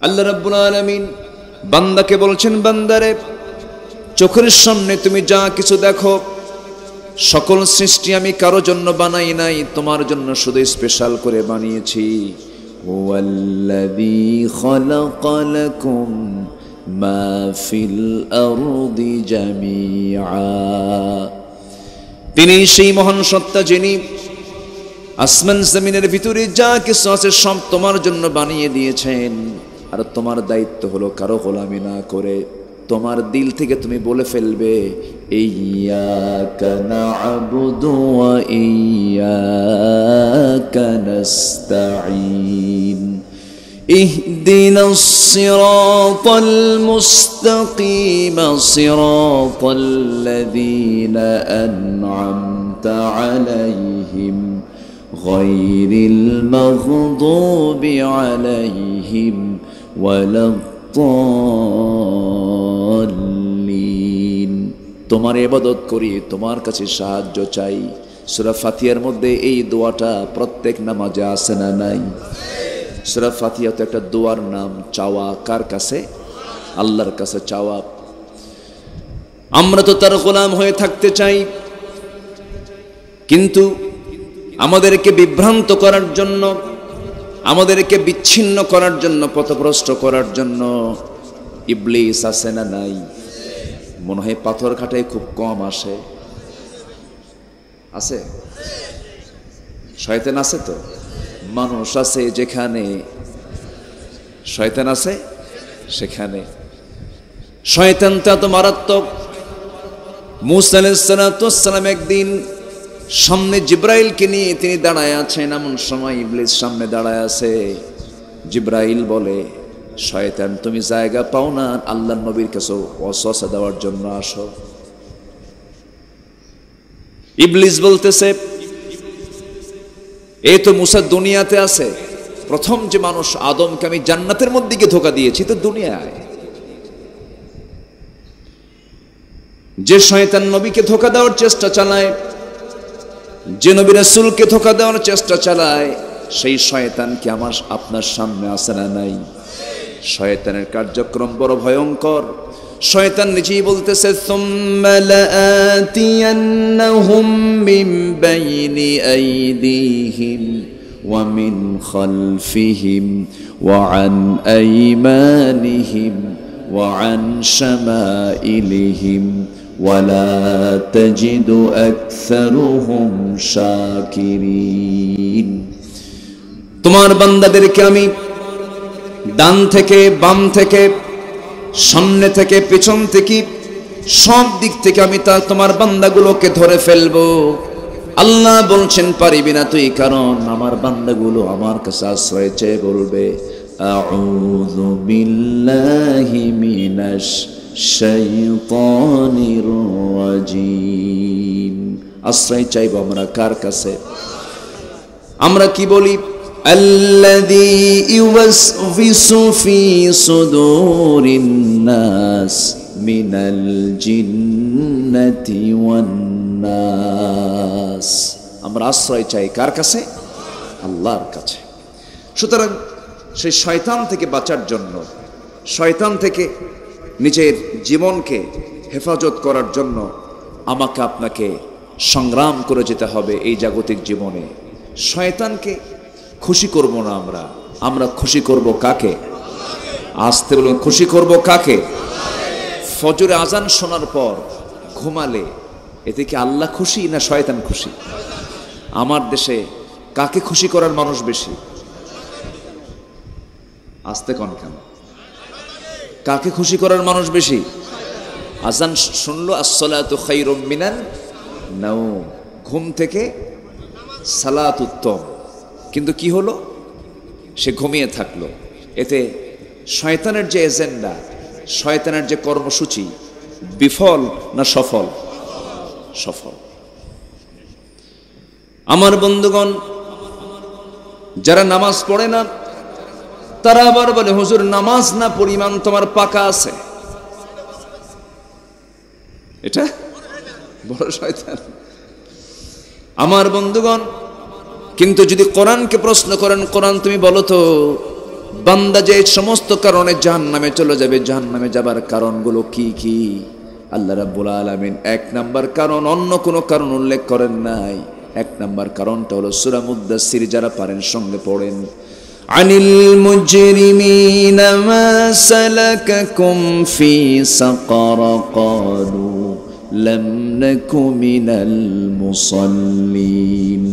আল্লাহ রাব্বুল আলামিন বান্দাকে বলছেন, বান্দারে চোখের সামনে তুমি যা কিছু দেখো সকল সৃষ্টি আমি কারো জন্য বানাই নাই, তোমার জন্য শুধু স্পেশাল করে বানিয়েছি। হুয়াল্লাযী খালাকা লাকুম মা ফিল আরদি জামিআ, তিনি সেই মহান সত্তা যিনি আসমান জমিনের ভিতরে যা কিছু আছে সব তোমার জন্য বানিয়ে দিয়েছেন। আর তোমার দায়িত্ব হলো কারো গোলামি না করে তোমার দিল থেকে তুমি বলে ফেলবে, ইয়্যাকা না'বুদু ওয়া ইয়্যাকা নাস্তাঈন, ইহদিনাস সিরাতাল মুস্তাকিম, সিরাতাল্লাযীনা আন'আমতা আলাইহিম গায়রিল মাগদুবি আলাইহিম ওয়ালাদ-দাল্লিন। তোমার ইবাদত করি, তোমার কাছে সাহায্য চাই। সূরা ফাতিহার মধ্যে এই দোয়াটা প্রত্যেক নামাজে আছে না নাই? সূরা ফাতিহা তো একটা দোয়ার নাম, চাওয়া কার কাছে? আল্লাহর কাছে চাওয়া। আমরা তো তার গোলাম হয়ে থাকতে চাই, কিন্তু আমাদেরকে বিভ্রান্ত করার জন্য, আমাদেরকে বিচ্ছিন্ন করার জন্য, পথভ্রষ্ট করার জন্য ইবলিস আছে না নাই? মনে হয় পাথর ঘাটায় খুব কম আসে, আছে? শয়তান আছে তো? মানুষ আছে যেখানে শয়তান আছে সেখানে। শয়তানটা তো মারাত্মক। মূসা আলাইহিস সালাম একদিন সামনে জিব্রাইলকে নিয়ে তিনি দাঁড়ায় আছেন, এমন সময় ইবলিস সামনে দাঁড়ায় আছে। জিব্রাইল বলে, শয়তান তুমি জায়গা পাও না আল্লাহর নবীর কাছে ওয়াসওয়াসা দেওয়ার জন্য আসো। ইবলিস বলতেছে, এই তো মূসা দুনিয়াতে আছে, প্রথম যে মানুষ আদমকে আমি জান্নাতের মধ্যে গিয়ে ধোঁকা দিয়েছি তো দুনিয়ায়। যে শয়তান নবীকে ধোঁকা দেওয়ার চেষ্টা চালায়, যে নবী রাসূলকে ধোঁকা দেওয়ার চেষ্টা চালায়, সেই শয়তান কি আমার আপনার সামনে আছে না নাই? শয়তানের কার্যক্রম বড় ভয়ঙ্কর। শয়তান নিজেই বলতেছে, সুম্মা লাআতিয়ান্নাহুম মিন বাইনি আইদিহিম ওয়া মিন খালফিহিম ওয়া আন আইমানিহিম ওয়া আন শামাইলিহিম ওয়ালা তাজিদু আকসারুহুম শাকিরিন। তোমার বান্দাদেরকে আমি ডান থেকে বাম থেকে সামনে থেকে পেছন থেকে সব দিক থেকে আমি তোমার বান্দাগুলোকে ধরে ফেলবো। আল্লাহ বলছেন পারিবি না তুই, কারণ আমার বান্দাগুলো আমার কাছে আশ্রয় চেয়ে বলবে, আউযু বিল্লাহি মিনাশ শাইতানির রাজিম। আশ্রয় চাইবো আমরা কার কাছে? আমরা কি বলি? আল্লাযী ইউওয়াসওয়িসু ফি সুদুরিন নাস মিনাল জিন্নাতি ওয়ান নাস। আমরা আশ্রয় চাই কার কাছে? আল্লাহর কাছে। সুতরাং সেই শয়তান থেকে বাঁচার জন্য, শয়তান থেকে নিজের জীবনকে হেফাজত করার জন্য আমাকে আপনাকে সংগ্রাম করে যেতে হবে এই জাগতিক জীবনে। শয়তানকে খুশি করব না আমরা, আমরা খুশি করব কাকে? আসতে বলুন, খুশি করব কাকে? ফজরে আজান শোনার পর ঘুমালে এতে কি আল্লাহ খুশি না শয়তান খুশি? আমার দেশে কাকে খুশি করার মানুষ বেশি? আসতে কোন কেন? কাকে খুশি করার মানুষ বেশি? আজান শুনলো, আসসালাতু খায়রুম মিনান নাওম, ঘুম থেকে সালাত উত্তম, কিন্তু কি হলো? সে ঘুমিয়ে থাকলো। এতে শয়তানের যে এজেন্ডা, শয়তানের যে কর্মসূচি বিফল না সফল? সফল। আমার বন্ধুগণ, যারা নামাজ পড়ে না তারা আবার বলে, হুজুর নামাজ না পরিমাণ তোমার পাকা আছে। এটা বড় শয়তান। আমার বন্ধুগণ, কিন্তু যদি কোরআনকে প্রশ্ন করেন, কোরআন তুমি বলো তো বান্দা যে সমস্ত কারণে জাহান্নামে চলে যাবে, জাহান্নামে যাবার কারণগুলো কি কি? আল্লাহ রাব্বুল আলামিন এক নাম্বার কারণ, অন্য কোনো কারণ উল্লেখ করেন নাই। এক নাম্বার কারণটা হলো সূরা মুদ্দাসসির, যারা পারেন সঙ্গে পড়েন। আনিল মুজরিমিনা মা সালাকাকুম ফি সাকার ক্বালু লাম নাকু মিনাল মুসাল্লিন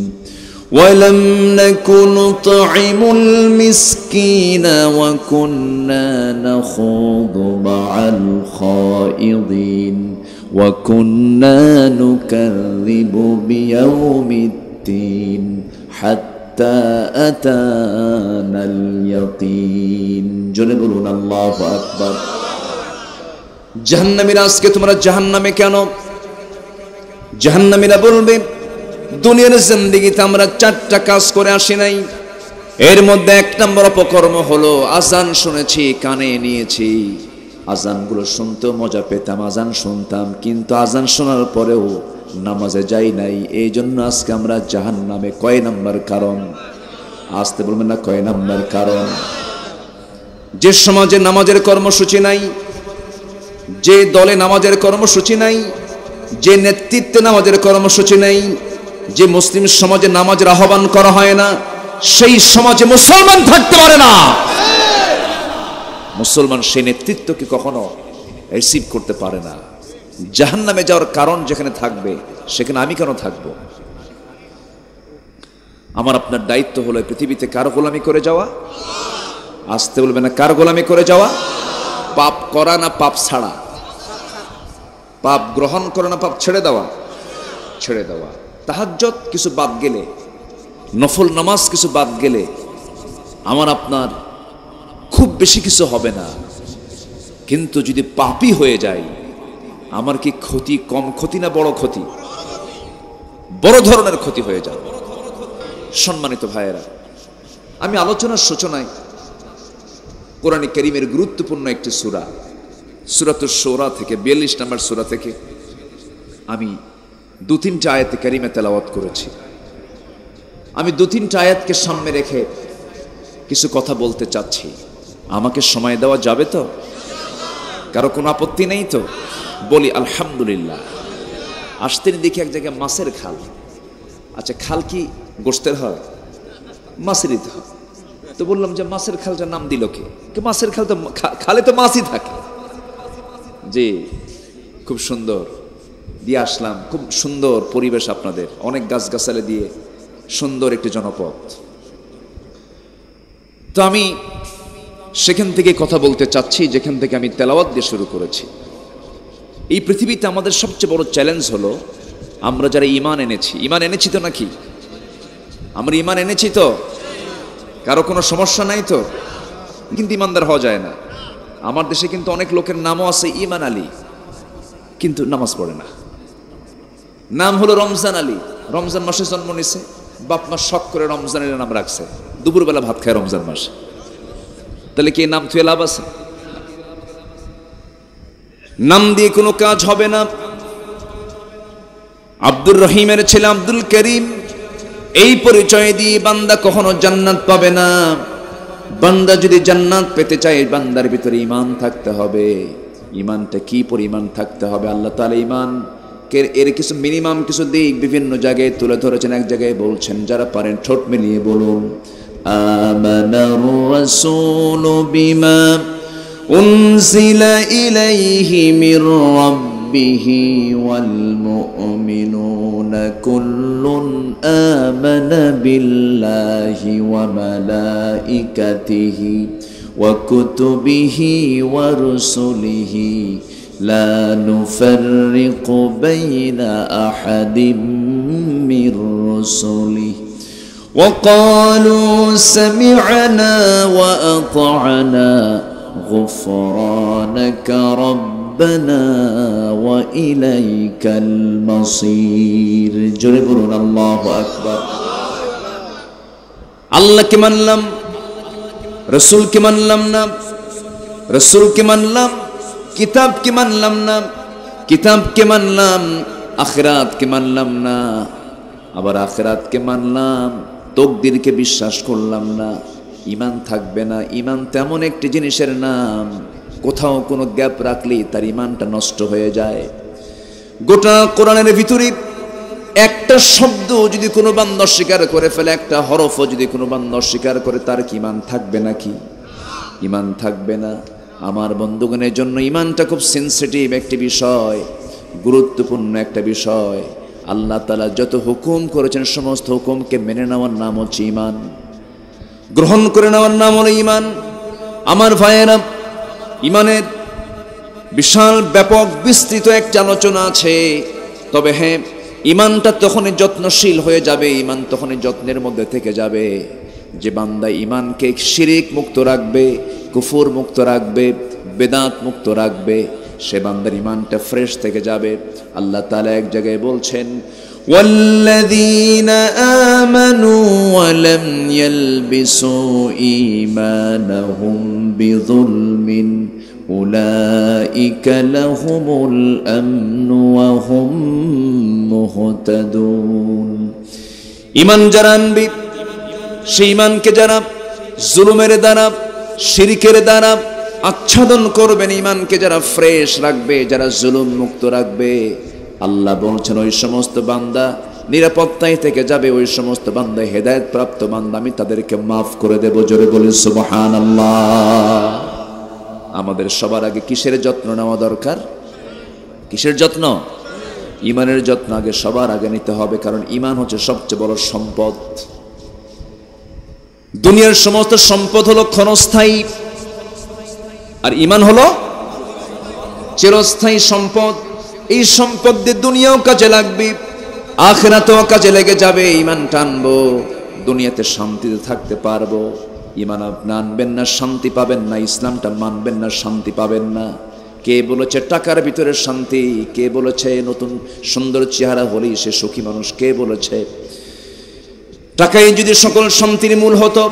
ولم نكن نطعم المسكين وكنا نخوض مع الخائضين وكنا نكذب بيوم الدين حتى أتانا اليقين جنبون الله أكبر জাহান্নামীরা আজকে তোমরা জাহান্নামে কেন? জাহান্নামীরা বলবে দুনিয়ার জিন্দেগিতে আমরা 4টা কাজ করে আসি নাই, এর মধ্যে 1 নম্বর অপকর্ম হলো আজান শুনেছি, কানে নিয়েছি, আজানগুলো শুনতেও মজা পেতাম, আজান শুনতাম, কিন্তু আজান শোনার পরেও নামাজে যাই নাই, এই জন্য আজকে আমরা জাহান্নামে। কয় নাম্বার কারণ? আসতে বলবেন না, কয় নাম্বার কারণ? যে সমাজে নামাজের কর্মসূচি নাই, যে দলে নামাজের কর্মসূচি নাই, যে নেতৃত্বে নামাজের কর্মসূচি নাই, যে মুসলিম সমাজে নামাজের আহ্বান করা হয় না, সেই সমাজে মুসলমান থাকতে পারে না। মুসলমান সেই নেতৃত্বকে কখনো রিসিভ করতে পারে না। জাহান্নামে যাওয়ার কারণ যেখানে থাকবে, সেখানে আমি কেন থাকব? আমার আপনার দায়িত্ব হলো পৃথিবীতে কার গোলামি করে যাওয়া? আসতে বলবে না, কার গোলামি করে যাওয়া? পাপ করা না পাপ ছাড়া? পাপ গ্রহণ করা না পাপ ছেড়ে দেওয়া? ছেড়ে দেওয়া। তাহাজ্জুদ কিছু বাদ গেলে, নফল নামাজ কিছু বাদ গেলে আমার আপনার খুব বেশি কিছু হবে না, কিন্তু যদি পাপী হয়ে যায়, আমার কি ক্ষতি? কম ক্ষতি না বড় ক্ষতি? বড় ধরনের ক্ষতি হয়ে যায়। সম্মানিত ভাইয়েরা, আমি আলোচনার সূচনায় কোরআনে কারীমের গুরুত্বপূর্ণ একটি সূরা, সূরাতুশ শুরা থেকে, 42 নম্বর সূরা থেকে আমি 2-3টা আয়াতে কারিমা তেলাওয়াত করেছি। আমি 2-3টা আয়াতকে সামনে রেখে কিছু কথা বলতে চাচ্ছি। আমাকে সময় দেওয়া যাবে তো? কারো কোনো আপত্তি নেই তো? বলি আলহামদুলিল্লাহ। আসতে দেখি এক জায়গায় মাছের খাল। আচ্ছা, খাল কি গোশতের হয়? মাছেরই তো। তো বললাম যে মাছের খালটার নাম দিল কে? মাছের খাল তো, খালে তো মাছই থাকে। জি, খুব সুন্দর দিয়ে আসলাম, খুব সুন্দর পরিবেশ আপনাদের, অনেক গাছগাছালি দিয়ে সুন্দর একটি জনপদ। তো আমি সেখান থেকে কথা বলতে চাচ্ছি যেখান থেকে আমি তেলাওয়াত দিয়ে শুরু করেছি। এই পৃথিবীতে আমাদের সবচেয়ে বড় চ্যালেঞ্জ হলো আমরা যারা ঈমান এনেছি। ঈমান এনেছি তো নাকি? আমরা ঈমান এনেছি তো? কারো কোনো সমস্যা নাই তো? কিন্তু ঈমানদার হওয়া যায় না। আমার দেশে কিন্তু অনেক লোকের নামও আছে ঈমান আলী, কিন্তু নামাজ পড়ে না। নাম হলো রমজান আলী, রমজান মাসে জন্ম নিছে, বাপ মা শখ করে রমজানের নাম রাখছে, দুপুরবেলা ভাত খায় রমজান মাসে। তাহলে কি নাম থুয়ে লাভ আছে? নাম দিয়ে কোনো কাজ হবে না। আব্দুর রহিমের ছেলে আব্দুল করিম, এই পরিচয় দিয়ে বান্দা কখনো জান্নাত পাবে না। বান্দা যদি জান্নাত পেতে চায়, বান্দার ভিতরে ঈমান থাকতে হবে। ঈমানটা কি পরিমাণ থাকতে হবে? আল্লাহ তাআলা ঈমান এর কিছু মিনিমাম কিছু দিক বিভিন্ন জায়গায় তুলে ধরেছেন, এক জায়গায় বলছেন, যারা পারেন ঠোঁট মিলিয়ে বলুন, আমানার রাসূলু বিমা উনজিলা ইলাইহি মির রাব্বিহি ওয়াল মুমিনুনা কুল্লুন আমানা বিল্লাহি ওয়া মালাইকাতিহি ওয়া কুতুবিহি ওয়া রুসুলিহি لا نفرق بين أحد من رسله وقالوا سمعنا وأطعنا غفرانك ربنا وإليك المصير جربنا الله أكبر الله كمان لم رسول كمان لم رسول كمان لم কিতাব কে মানলাম না, কিতাবকে মানলাম, আখিরাতকে মানলাম না, আবার আখিরাতকে মানলাম, তাকদীরকে বিশ্বাস করলাম না। ইমান থাকবে না। ইমান তেমন একটি জিনিসের নাম, কোথাও কোনো গ্যাপ রাখলেই তার ইমানটা নষ্ট হয়ে যায়। গোটা কোরআনের ভিতরে একটা শব্দ যদি কোনো বান্দা অস্বীকার করে ফেলে, একটা হরফও যদি কোনো বান্দা অস্বীকার করে, তার কি ইমান থাকবে নাকি? ইমান থাকবে না। আমার বন্ধুগণের জন্য ইমানটা খুব সেন্সিটিভ একটি বিষয়, গুরুত্বপূর্ণ একটা বিষয়। আল্লাহ তাআলা যত হুকুম করেছেন সমস্ত হুকুমকে মেনে নেওয়ার নাম হচ্ছে ইমান, গ্রহণ করে নেওয়ার নাম হলো ইমান। আমার ভাইয়েরা, ইমানের বিশাল ব্যাপক বিস্তৃত একটা আলোচনা আছে। তবে হ্যাঁ, ইমানটা তখনই যত্নশীল হয়ে যাবে, ইমান তখনই যত্নের মধ্যে থেকে যাবে যে বান্দা ইমানকে শিরিক মুক্ত রাখবে, কুফর মুক্ত রাখবে, বেদাত মুক্ত রাখবে, সে বান্দার ইমানটা ফ্রেশ থেকে যাবে। আল্লাহ তাআলা এক জায়গায় বলছেন, ওয়াল্লাযীনা আমানু ওয়া লাম ইয়ালবিসু ঈমানাহুম বিযুলমিন উলাইকা লাহুমুল আমনু ওয়া হুম মুহতাদুন। ঈমান যারা আনবে, সেই ঈমানকে যারা জুলুমের দ্বারা, শিরকের দ্বারা আচ্ছাদন করবেন, ঈমানকে যারা ফ্রেশ রাখবে, যারা জুলুম মুক্ত রাখবে, আল্লাহ বলছেন ওই সমস্ত বান্দা নিরাপত্তায় থেকে যাবে, ওই সমস্ত বান্দা হেদায়েত প্রাপ্ত বান্দা, আমি তাদেরকে মাফ করে দেব। জোরে বলি সুবহানাল্লাহ। আমাদের সবার আগে কিসের যত্ন নেওয়া দরকার? কিসের যত্ন? ইমানের যত্ন আগে সবার আগে নিতে হবে, কারণ ইমান হচ্ছে সবচেয়ে বড় সম্পদ। দুনিয়ার সমস্ত সম্পদ হলো ক্ষণস্থায়ী, আর ইমান হলো চিরস্থায়ী সম্পদ। এই সম্পদ দিয়ে দুনিয়াও কাজে লাগবে, আখিরাতেও কাজে লেগে যাবে। ইমান টানবো, দুনিয়াতে শান্তিতে থাকতে পারবো। ইমান আপনি আনবেন না, শান্তি পাবেন না। ইসলামটা মানবেন না, শান্তি পাবেন না। কে বলেছে টাকার ভিতরে শান্তি? কে বলেছে নতুন সুন্দর চেহারা হলেই সে সুখী মানুষ? কে বলেছে? টাকাই যদি সকল শান্তির মূল হতো,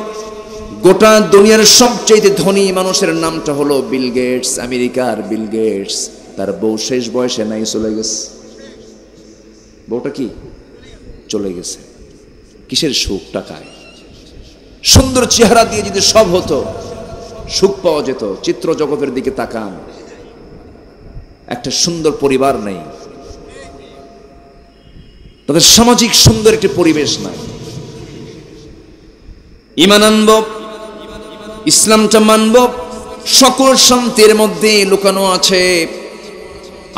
গোটা দুনিয়ার সবচেয়ে ধনী মানুষের নামটা হলো বিল গেটস, আমেরিকার বিল গেটস। তার বউ শেষ বয়সে নাই, চলে গেছে। বউটা কি চলে গেছে? কিসের সুখ? টাকায়। সুন্দর চেহারা দিয়ে যদি সব হতো, সুখ পাওয়া যেত। চিত্র জগতের দিকে তাকান, একটা সুন্দর পরিবার নেই, তাদের সামাজিক সুন্দর একটি পরিবেশ নাই। ঈমান আনব, ইসলামটা মানব, সকল শান্তির মধ্যে লুকানো আছে।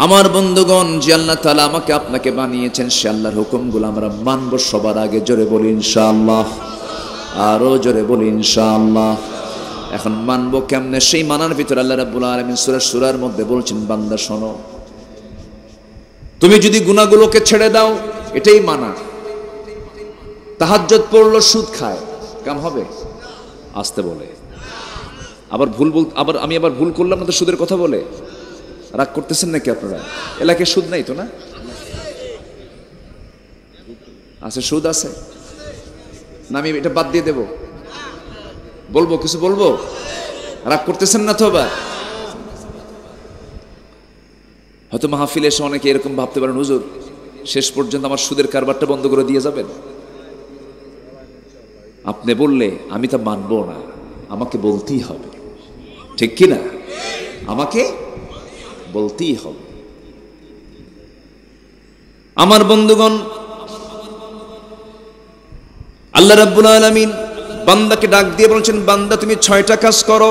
আমার বন্ধুগণ, যে আল্লাহ তাআলা আমাকে আপনাকে বানিয়েছেন, সে আল্লাহর হুকুমগুলো আমরা মানব সবার আগে। জোরে বলি ইনশাআল্লাহ, আরো জোরে বলি ইনশাআল্লাহ। এখন মানবো কেমনে? সেই মানার ভিতরে আল্লাহ রাব্বুল আলামিন সূরা সূরার মধ্যে বলছেন, বান্দা শোনো, তুমি যদি গুনাহগুলোকে ছেড়ে দাও, এটাই মানা। তাহাজ্জুদ পড়লো, সুদ খায়, কাম হবে? আসতে বলে। আমি আবার ভুল করলাম না তো সুদের কথা বলে রাগ করতেছেন নাকি আপনারা? এলাকায় সুদ নাই তো? না আছে, সুদ আছে না? আমি এটা বাদ দিয়ে দেব? বলবো কিছু বলবো? রাগ করতেছেন না তো? হয়তো মাহফিলে এসে অনেকে এরকম ভাবতে পারেন, হুজুর শেষ পর্যন্ত আমার সুদের কারবারটা বন্ধ করে দিয়ে যাবেন। আপনি বললে আমি তা মানবো না, আমাকে বলতেই হবে, ঠিক কি না? আমাকে বলতেই হবে। আমার বন্ধুগণ, আল্লাহ রাব্বুল আলামিন বান্দাকে ডাক দিয়ে বলছেন, বান্দা তুমি 6টা কাজ করো।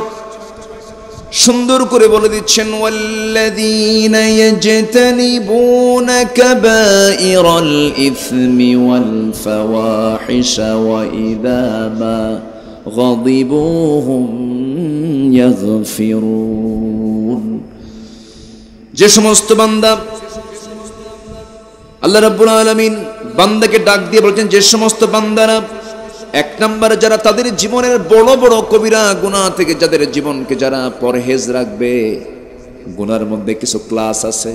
সুন্দর করে বলে দিচ্ছেন, ওয়াল্লাযীনা ইয়াজতানিবুনা কাবাইরাল ইসমি ওয়াল ফাওয়াহিশা ওয়া ইযা মা গাদিবু হুম ইয়াগফিরুন। যে সমস্ত বান্দা, আল্লাহ রাব্বুল আলামিন বান্দাকে ডাক দিয়ে বলছেন, যে সমস্ত বান্দারা 1 নম্বরে যারা তাদের জীবনের বড় বড় কবিরা গুনাহ থেকে যাদের জীবনকে যারা পরহেজ রাখবে। গুনার মধ্যে কিছু ক্লাস আছে,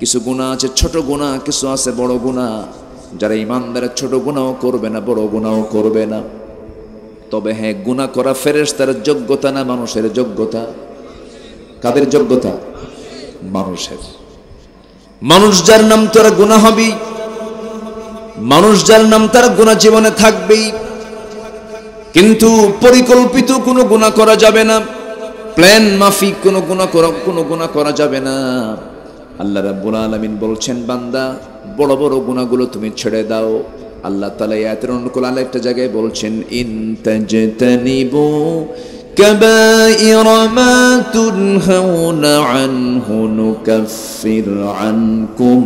কিছু গুনাহ আছে ছোট গুনাহ, কিছু আছে বড় গুনাহ। যারা ইমানদার ছোট গুনাহও করবে না, বড় গুনাহও করবে না। তবে হ্যাঁ, গুনাহ করা ফেরেশতার যোগ্যতা না মানুষের যোগ্যতা? কাদের যোগ্যতা? মানুষের। মানুষ যার নাম তারা গুনাহ হবেই, মানুষ যার নাম তার গুনাহ জীবনে থাকবেই। কিন্তু পরিকল্পিত কোনো গুনাহ করা যাবে না, প্ল্যান মাফিক কোনো গুনাহ করা যাবে না। আল্লাহ রাব্বুল আলামিন বলছেন, বান্দা বড় বড় গুনাহগুলো তুমি ছেড়ে দাও। আল্লাহ তাআলা আয়াতের অনুকূল আরেকটা জায়গায় বলছেন, ইন তাজতানিবু কাবাইরা মা তুনহাউনা আনহু নুকাফির আনকুম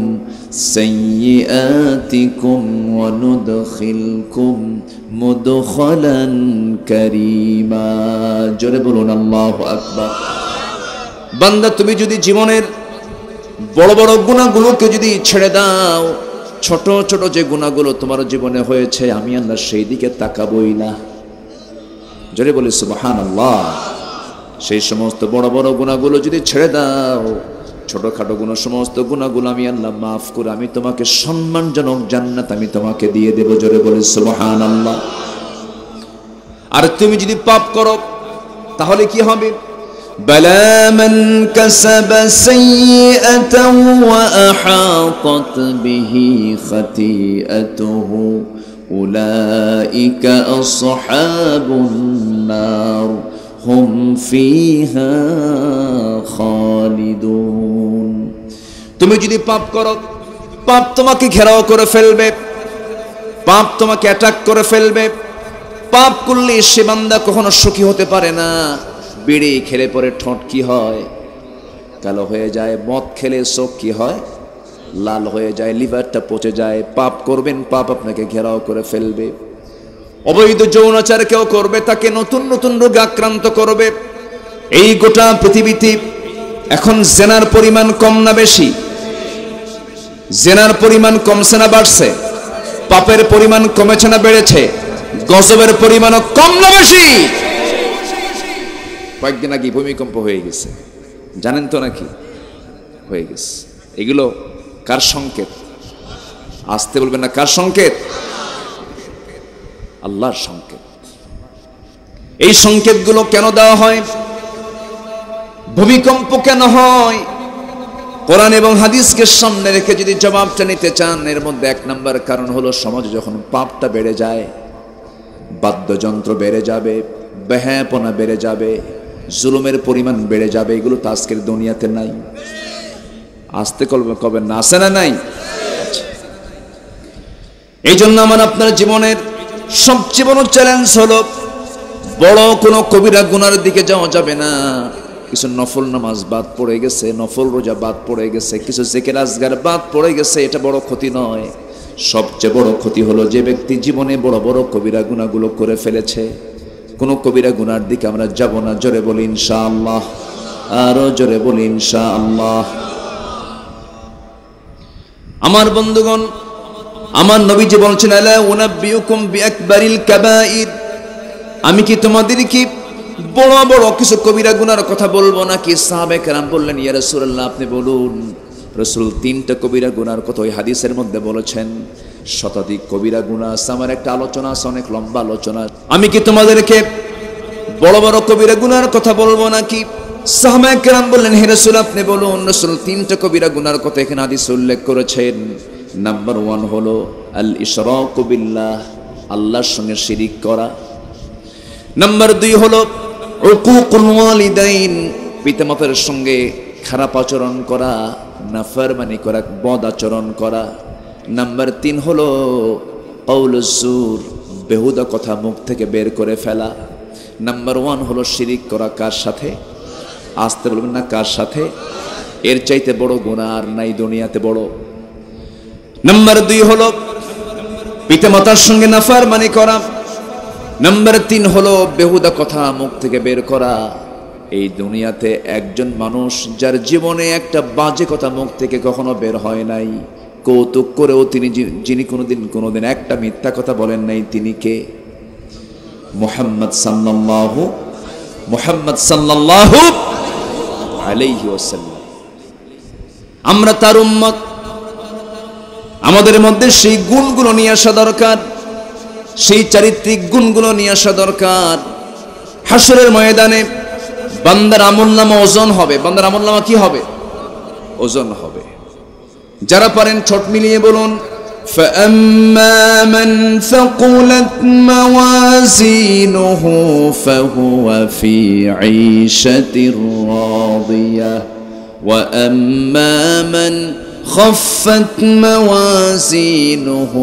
সাইয়্যাতিকুম ওয়া নুদখিলকুম মুদখালান কারীমা। জোরে বলুন আল্লাহু আকবার। বান্দা তুমি যদি জীবনের বড় বড় গুনাহগুলোকে যদি ছেড়ে দাও, ছোট ছোট যে গুনাহগুলো তোমার জীবনে হয়েছে আমি আল্লাহ সেই দিকে তাকাবই না। জোরে বলি সুবহানাল্লাহ। সেই সমস্ত বড় বড় গুনাহগুলো যদি ছেড়ে দাও, ছোটখাটো সমস্ত গুনাহগুলো আমি আল্লাহ মাফ করে আমি তোমাকে সম্মানজনক জান্নাত আমি তোমাকে দিয়ে দেব। জোরে বলি সুবহানাল্লাহ। আর তুমি যদি পাপ করো তাহলে কি হবে? بلى من كسب سيئة وأحاطت به خطيئته أولئك أصحاب النار هم فيها خالدون। তুমি যদি পাপ করো, পাপ তোমাকে ঘেরাও করে ফেলবে, পাপ তোমাকে অ্যাটাক করে ফেলবে। পাপ করলে সে বান্দা কখনো সুখী হতে পারে না। বিড়ি খেলে পরে ঠোঁট কি হয়? কালো হয়ে যায়। মদ খেলে চোখ কি হয়? লাল হয়ে যায়, লিভারটা পচে যায়। পাপ করবেন, পাপ আপনাকে ঘেরাও করে ফেলবে। অবৈধ যৌনাচার কেউ করবে, তাকে নতুন নতুন রোগে আক্রান্ত করবে। এই গোটা পৃথিবীতে এখন জেনার পরিমাণ কম না বেশি? জেনার পরিমাণ কমছে না বাড়ছে? পাপের পরিমাণ কমেছে না বেড়েছে? গজবের পরিমাণও কম না বেশি? কয়েকদিন আগে ভূমিকম্প হয়ে গেছে, জানেন তো নাকি? হয়ে গেছে। এগুলো কার সংকেত? আসতে বলবেন না, কার সংকেত? আল্লাহর সংকেত। এই সংকেতগুলো কেন দেওয়া হয়? ভূমিকম্প কেন হয়? কোরআন এবং হাদিসকে সামনে রেখে যদি জবাবটা নিতে চান, এর মধ্যে এক নাম্বার কারণ হলো সমাজে যখন পাপটা বেড়ে যায়, বাদ্যযন্ত্র বেড়ে যাবে, বেহায়াপনা বেড়ে যাবে, জুলুমের পরিমাণ বেড়ে যাবে। এগুলো তো আজকের দুনিয়াতে নাই। আসতে কবে না, আসে না নাই? এই জন্য আমার আপনার জীবনের সবচেয়ে বড় চ্যালেঞ্জ হলো, বড় কোনো কবিরা গুনার দিকে যাওয়া যাবে না। কিছু নফল নামাজ বাদ পড়ে গেছে, নফল রোজা বাদ পড়ে গেছে, কিছু জিকির আজগার বাদ পড়ে গেছে, এটা বড় ক্ষতি নয়। সবচেয়ে বড় ক্ষতি হলো যে ব্যক্তি জীবনে বড় বড় কবিরা গুনাহগুলো করে ফেলেছে। কোনো কবিরা গুনার দিকে আমরা যাব না। জোরে বলি ইনশাআল্লাহ। আরো জোরে বলি ইনশাআল্লাহ। আমার বন্ধুগণ, আমার নবীজি বলছেন, আলা উনাব্বিউকুম বিআকবারিল কাবাইর, আমি কি তোমাদেরকে বড় বড় কিছু কবিরা গুনার কথা বলবো নাকি? সাহাবায়ে কেরাম বললেন, ইয়া রাসূলুল্লাহ আপনি বলুন। রাসূল তিনটা কবিরা গুনার কথা ওই হাদিসের মধ্যে বলেছেন। শতাধিক কবিরা গুনাহ আছে। আমার একটা আলোচনা আছে, অনেক লম্বা আলোচনা। আমি কি তোমাদেরকে বড় বড় কবিরা গুনার কথা বলবো নাকি? সাহাবায়ে কেরাম বললেন, হে রাসূল আপনি বলুন। রাসূল তিনটা কবিরা গুনার কথা এখানে হাদিসে উল্লেখ করেছেন। নাম্বার 1 হলো আল ইশরাকু বিল্লাহ, আল্লাহর সঙ্গে শিরিক করা। নাম্বার 2 হলো উকুকুল ওয়ালিদাইন, পিতামাতার সঙ্গে খারাপ আচরণ করা, নাফরমানি করা, বদ আচরণ করা। নাম্বার 3 হলো কাউলুজ জুর, বেহুদা কথা মুখ থেকে বের করে ফেলা। নাম্বার 1 হলো শিরিক করা। কার সাথে? আসতে বলবেন না, কার সাথে? এর চাইতে বড় গুনাহ আর নাই দুনিয়াতে বড়। নাম্বার 2 হলো পিতামাতার সঙ্গে নাফরমানি করা। নাম্বার 3 হলো বেহুদা কথা মুখ থেকে বের করা। এই দুনিয়াতে একজন মানুষ যার জীবনে একটা বাজে কথা মুখ থেকে কখনো বের হয় নাই, কৌতুক করেও যিনি কোনোদিন একটা মিথ্যা কথা বলেন নাই, তিনি কে? মুহাম্মদ সাল্লাল্লাহু আলাইহি ওয়াসাল্লাম। আমরা তার উম্মত। আমাদের মধ্যে সেই গুণগুলো নিয়ে আসা দরকার, সেই চারিত্রিক গুণগুলো নিয়ে আসা দরকার। হাসরের ময়দানে বান্দার আমলনামা ওজন হবে। বান্দার আমলনামা কি হবে? ওজন হবে। যারা পারেন ঠোঁট মিলিয়ে বলুন فأما من ثقلت موازينه فهو في عيشة راضية وأما من خفت موازينه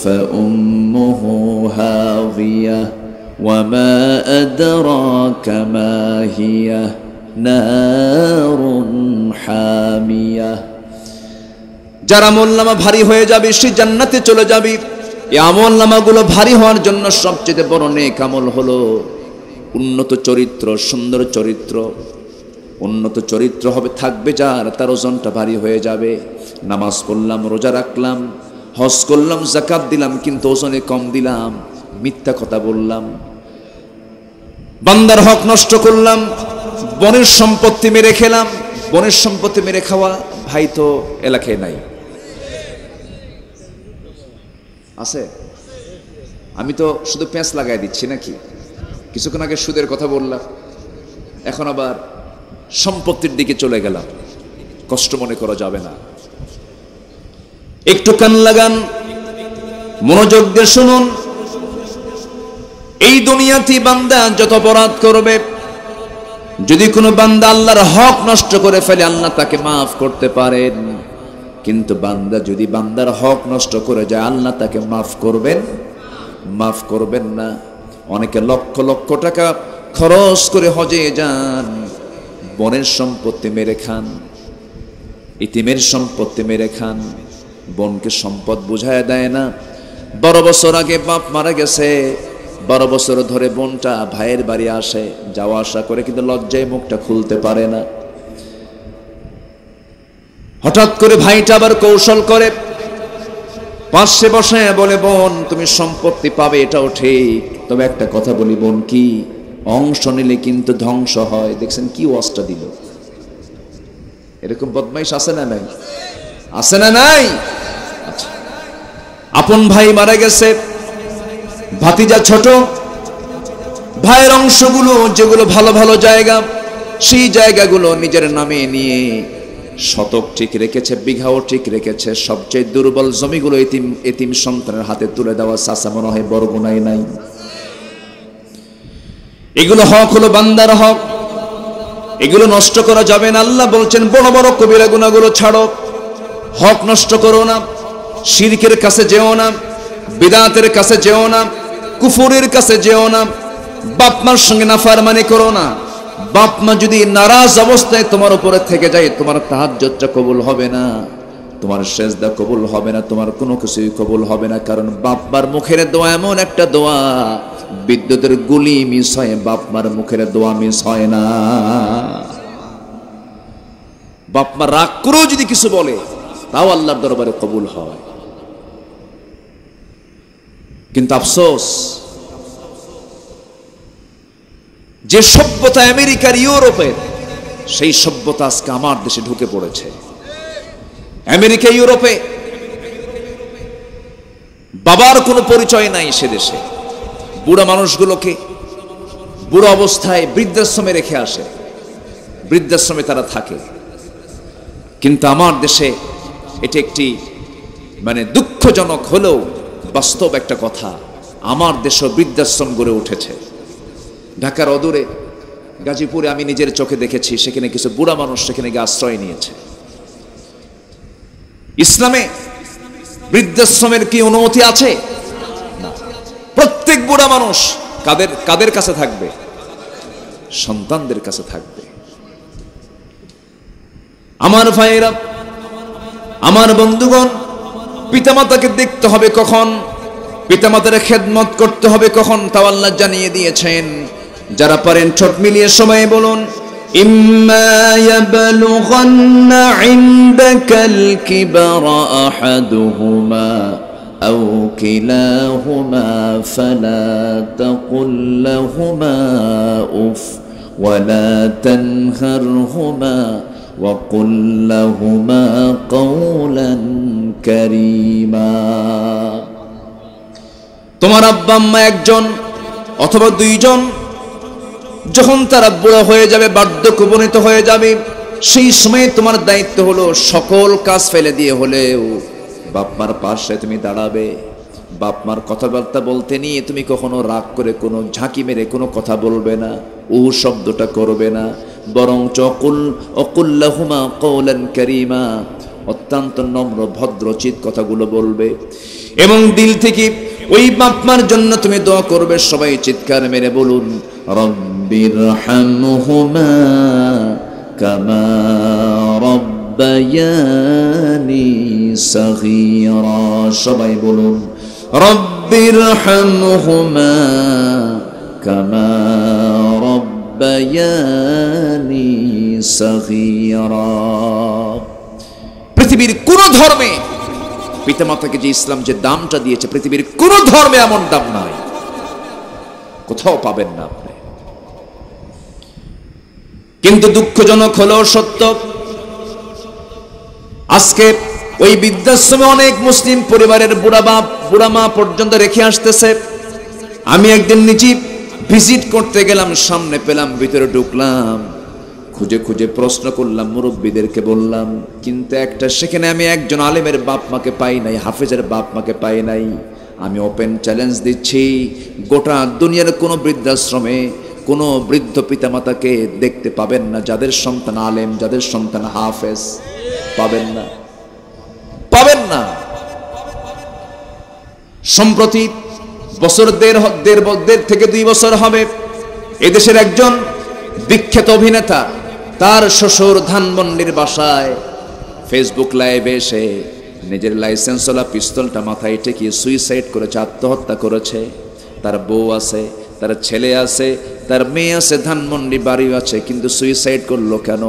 فأمه هاوية وما أدراك ما هي نار حامية যার আমলনামা ভারী হয়ে যাবে সে জান্নাতে চলে যাবে। এই আমলনামাগুলো ভারী হওয়ার জন্য সবচেয়ে বড় নেক আমল হলো উন্নত চরিত্র, সুন্দর চরিত্র। উন্নত চরিত্র হবে থাকবে যার, তার ওজনটা ভারী হয়ে যাবে। নামাজ পড়লাম, রোজা রাখলাম, হজ করলাম, যাকাত দিলাম, কিন্তু ওজনে কম দিলাম, মিথ্যা কথা বললাম, বান্দার হক নষ্ট করলাম, বনের সম্পত্তি মেরে খেলাম। বনের সম্পত্তি মেরে খাওয়া ভাই তো এলাকায় নাই, আছে? আমি তো শুধু পেঁচ লাগাই দিচ্ছি নাকি? কিছুক্ষণ আগে সুদের কথা বললাম, এখন আবার সম্পত্তির দিকে চলে গেলাম। কষ্ট মনে করা যাবে না। একটু কান লাগান, মনোযোগ দিয়ে শুনুন। এই দুনিয়াতে বান্দা যত অপরাধ করবে, যদি কোনো বান্দা আল্লাহর হক নষ্ট করে ফেলে আল্লাহ তাকে মাফ করতে পারেন, কিন্তু বান্দা যদি বান্দার হক নষ্ট করে যায় আল্লাহ তাকে মাফ করবেন না। অনেকে লক্ষ লক্ষ টাকা খরচ করে হজে যান, বনের সম্পত্তি মেরে খান, ইতিমের সম্পত্তি মেরে খান, বোনকে সম্পদ বুঝায় দেয় না। 12 বছর আগে বাপ মারা গেছে, 12 বছর ধরে বোনটা ভাইয়ের বাড়ি আসে, যাওয়া আসা করে, কিন্তু লজ্জায় মুখটা খুলতে পারে না। হঠাৎ করে ভাইটা আবার কৌশল করে পাশে বসে বলে, বোন তুমি সম্পত্তি পাবে, এটাও ঠিক, তবে একটা কথা বলি বোন, কি অংশ নিলে কিন্তু ধ্বংস হয়। দেখছেন কি ওয়াজটা দিল? এরকম বদমাইশ আছে না নাই? আছে না নাই? আচ্ছা, আপন ভাই মারা গেছে, ভাতিজা ছোট, ভাইয়ের অংশগুলো যেগুলো ভালো ভালো জায়গা, সেই জায়গাগুলো নিজের নামে নিয়ে শতক ঠিক রেখেছে, বিঘাও ঠিক রেখেছে, সবচেয়ে দুর্বল জমিগুলো এতিম সন্তানের হাতে তুলে দেওয়া চাচা মনে হয় বড় গুনাহ নাই। এগুলো হক হলো বান্দার হক, এগুলো নষ্ট করা যাবে না। আল্লাহ বলছেন বড় বড় কবিরা গুনাহগুলো ছাড়ো, হক নষ্ট করো না, শিরকের কাছে যেও না, বিদআতের কাছে যেও না, কুফরের কাছে যেও না, বাপ মার সঙ্গে নাফরমানি করো না। বাপ মা যদি নারাজ অবস্থায় তোমার উপরে থেকে যায়, তোমার তাহাজ্জুদটা কবুল হবে না, তোমার সেজদা কবুল হবে না, তোমার কোনো কিছুই কবুল হবে না। কারণ বাপ মার মুখের দোয়া এমন একটা দোয়া, বিদ্যুতের গুলি মিস হয়, বাপ মার মুখের দোয়া মিস হয় না। বাপ মা রাগ করেও যদি কিছু বলে তাও আল্লাহর দরবারে কবুল হয়। কিন্তু আফসোস, যে সভ্যতা আমেরিকার, ইউরোপের, সেই সভ্যতা আজকে আমার দেশে ঢুকে পড়েছে। আমেরিকা ইউরোপে বাবার কোনো পরিচয় নাই, সে দেশে বুড়া মানুষগুলোকে বুড়ো অবস্থায় বৃদ্ধাশ্রমে রেখে আসে, বৃদ্ধাশ্রমে তারা থাকে। কিন্তু আমার দেশে এটি একটি দুঃখজনক হলেও বাস্তব একটা কথা, আমার দেশে বৃদ্ধাশ্রম গড়ে উঠেছে। ঢাকার অদূরে গাজীপুরে আমি নিজের চোখে দেখেছি, সেখানে কিছু বুড়া মানুষ সেখানে গিয়ে আশ্রয় নিয়েছে। ইসলামে বৃদ্ধাশ্রমের কি অনুমতি আছে? না। প্রত্যেক বুড়া মানুষ কাদের কাছে থাকবে? সন্তানদের কাছে থাকবে। আমার ভাইয়েরা, আমার বন্ধুগণ, পিতামাতাকে দেখতে হবে কখন, পিতামাতার খেদমত করতে হবে কখন, তাও আল্লাহ জানিয়ে দিয়েছেন। যারা পারেন ঠোঁট মিলিয়ে সময় বলুন, ইম্মা ইয়াবলুগান্না ইনদাকাল কিবারা আহাদুহুমা আও কিলাহুমা ফালা তাকুল লাহুমা উফ ওয়ালা তানহারহুমা وقل لهما قولا كريما। তোমার আব্বা আম্মা একজন অথবা দুইজন যখন তারা বুড়ো হয়ে যাবে, বার্ধক্য উপনীত হয়ে যাবে, সেই সময় তোমার দায়িত্ব হলো সকল কাজ ফেলে দিয়ে হলেও বাপ মার পাশে তুমি দাঁড়াবে, বাপ মার কথাবার্তা বলতে নিয়ে তুমি কখনো রাগ করে কোনো ঝাঁকি মেরে কোনো কথা বলবে না, ও শব্দটা করবে না, বরঞ্চ অকুল্লাহুমা কওলান কারীমা, অত্যন্ত নম্র ভদ্রচিত কথাগুলো বলবে এবং দিল থেকে ওই বাপ মার জন্য তুমি দোয়া করবে। সবাই চিৎকার মেরে বলুন রব্বিরহামহুমা কামা রব্বায়ানি সগীরা। সবাই বলুন রব্বিরহামহুমা কামা রব্বায়ানি সগীরা। পৃথিবীর কোন ধর্মে পিতামাতাকে যে ইসলাম যে দামটা দিয়েছে, পৃথিবীর কোন ধর্মে এমন দাম নাই, কোথাও পাবেন না আপনি। কিন্তু দুঃখজনক হলেও সত্য, আজকে ওই বৃদ্ধাশ্রমে অনেক মুসলিম পরিবারের বুড়া বাপ বুড়া মা পর্যন্ত রেখে আসতেছে। আমি একদিন নিজে ভিজিট করতে গেলাম, সামনে পেলাম, ভিতরে ঢুকলাম, খুঁজে খুঁজে প্রশ্ন করলাম, মুরব্বীদেরকে বললাম, কিন্তু একটা সেখানে আমি একজন আলেমের বাপ মাকে পাই নাই, হাফেজের বাপ মাকে পাই নাই। আমি ওপেন চ্যালেঞ্জ দিচ্ছি, গোটা দুনিয়ার কোনো বৃদ্ধাশ্রমে কোনো বৃদ্ধ পিতামাতাকে দেখতে পাবেন না যাদের সন্তান আলেম, যাদের সন্তান হাফেজ, পাবেন না, পাবেন না। সম্প্রতি বছর দেড় থেকে 2 বছর হবে, এদেশের একজন বিখ্যাত অভিনেতা তার শ্বশুর ধানমন্ডির বাসায় ফেসবুক লাইভে এসে নিজের লাইসেন্সওয়ালা পিস্তলটা মাথায় ঠেকিয়ে সুইসাইড করেছে, আত্মহত্যা করেছে। তার বউ আছে, তার ছেলে আছে, তার মেয়ে আছে, ধানমন্ডি বাড়ি আছে, কিন্তু সুইসাইড করলো কেন?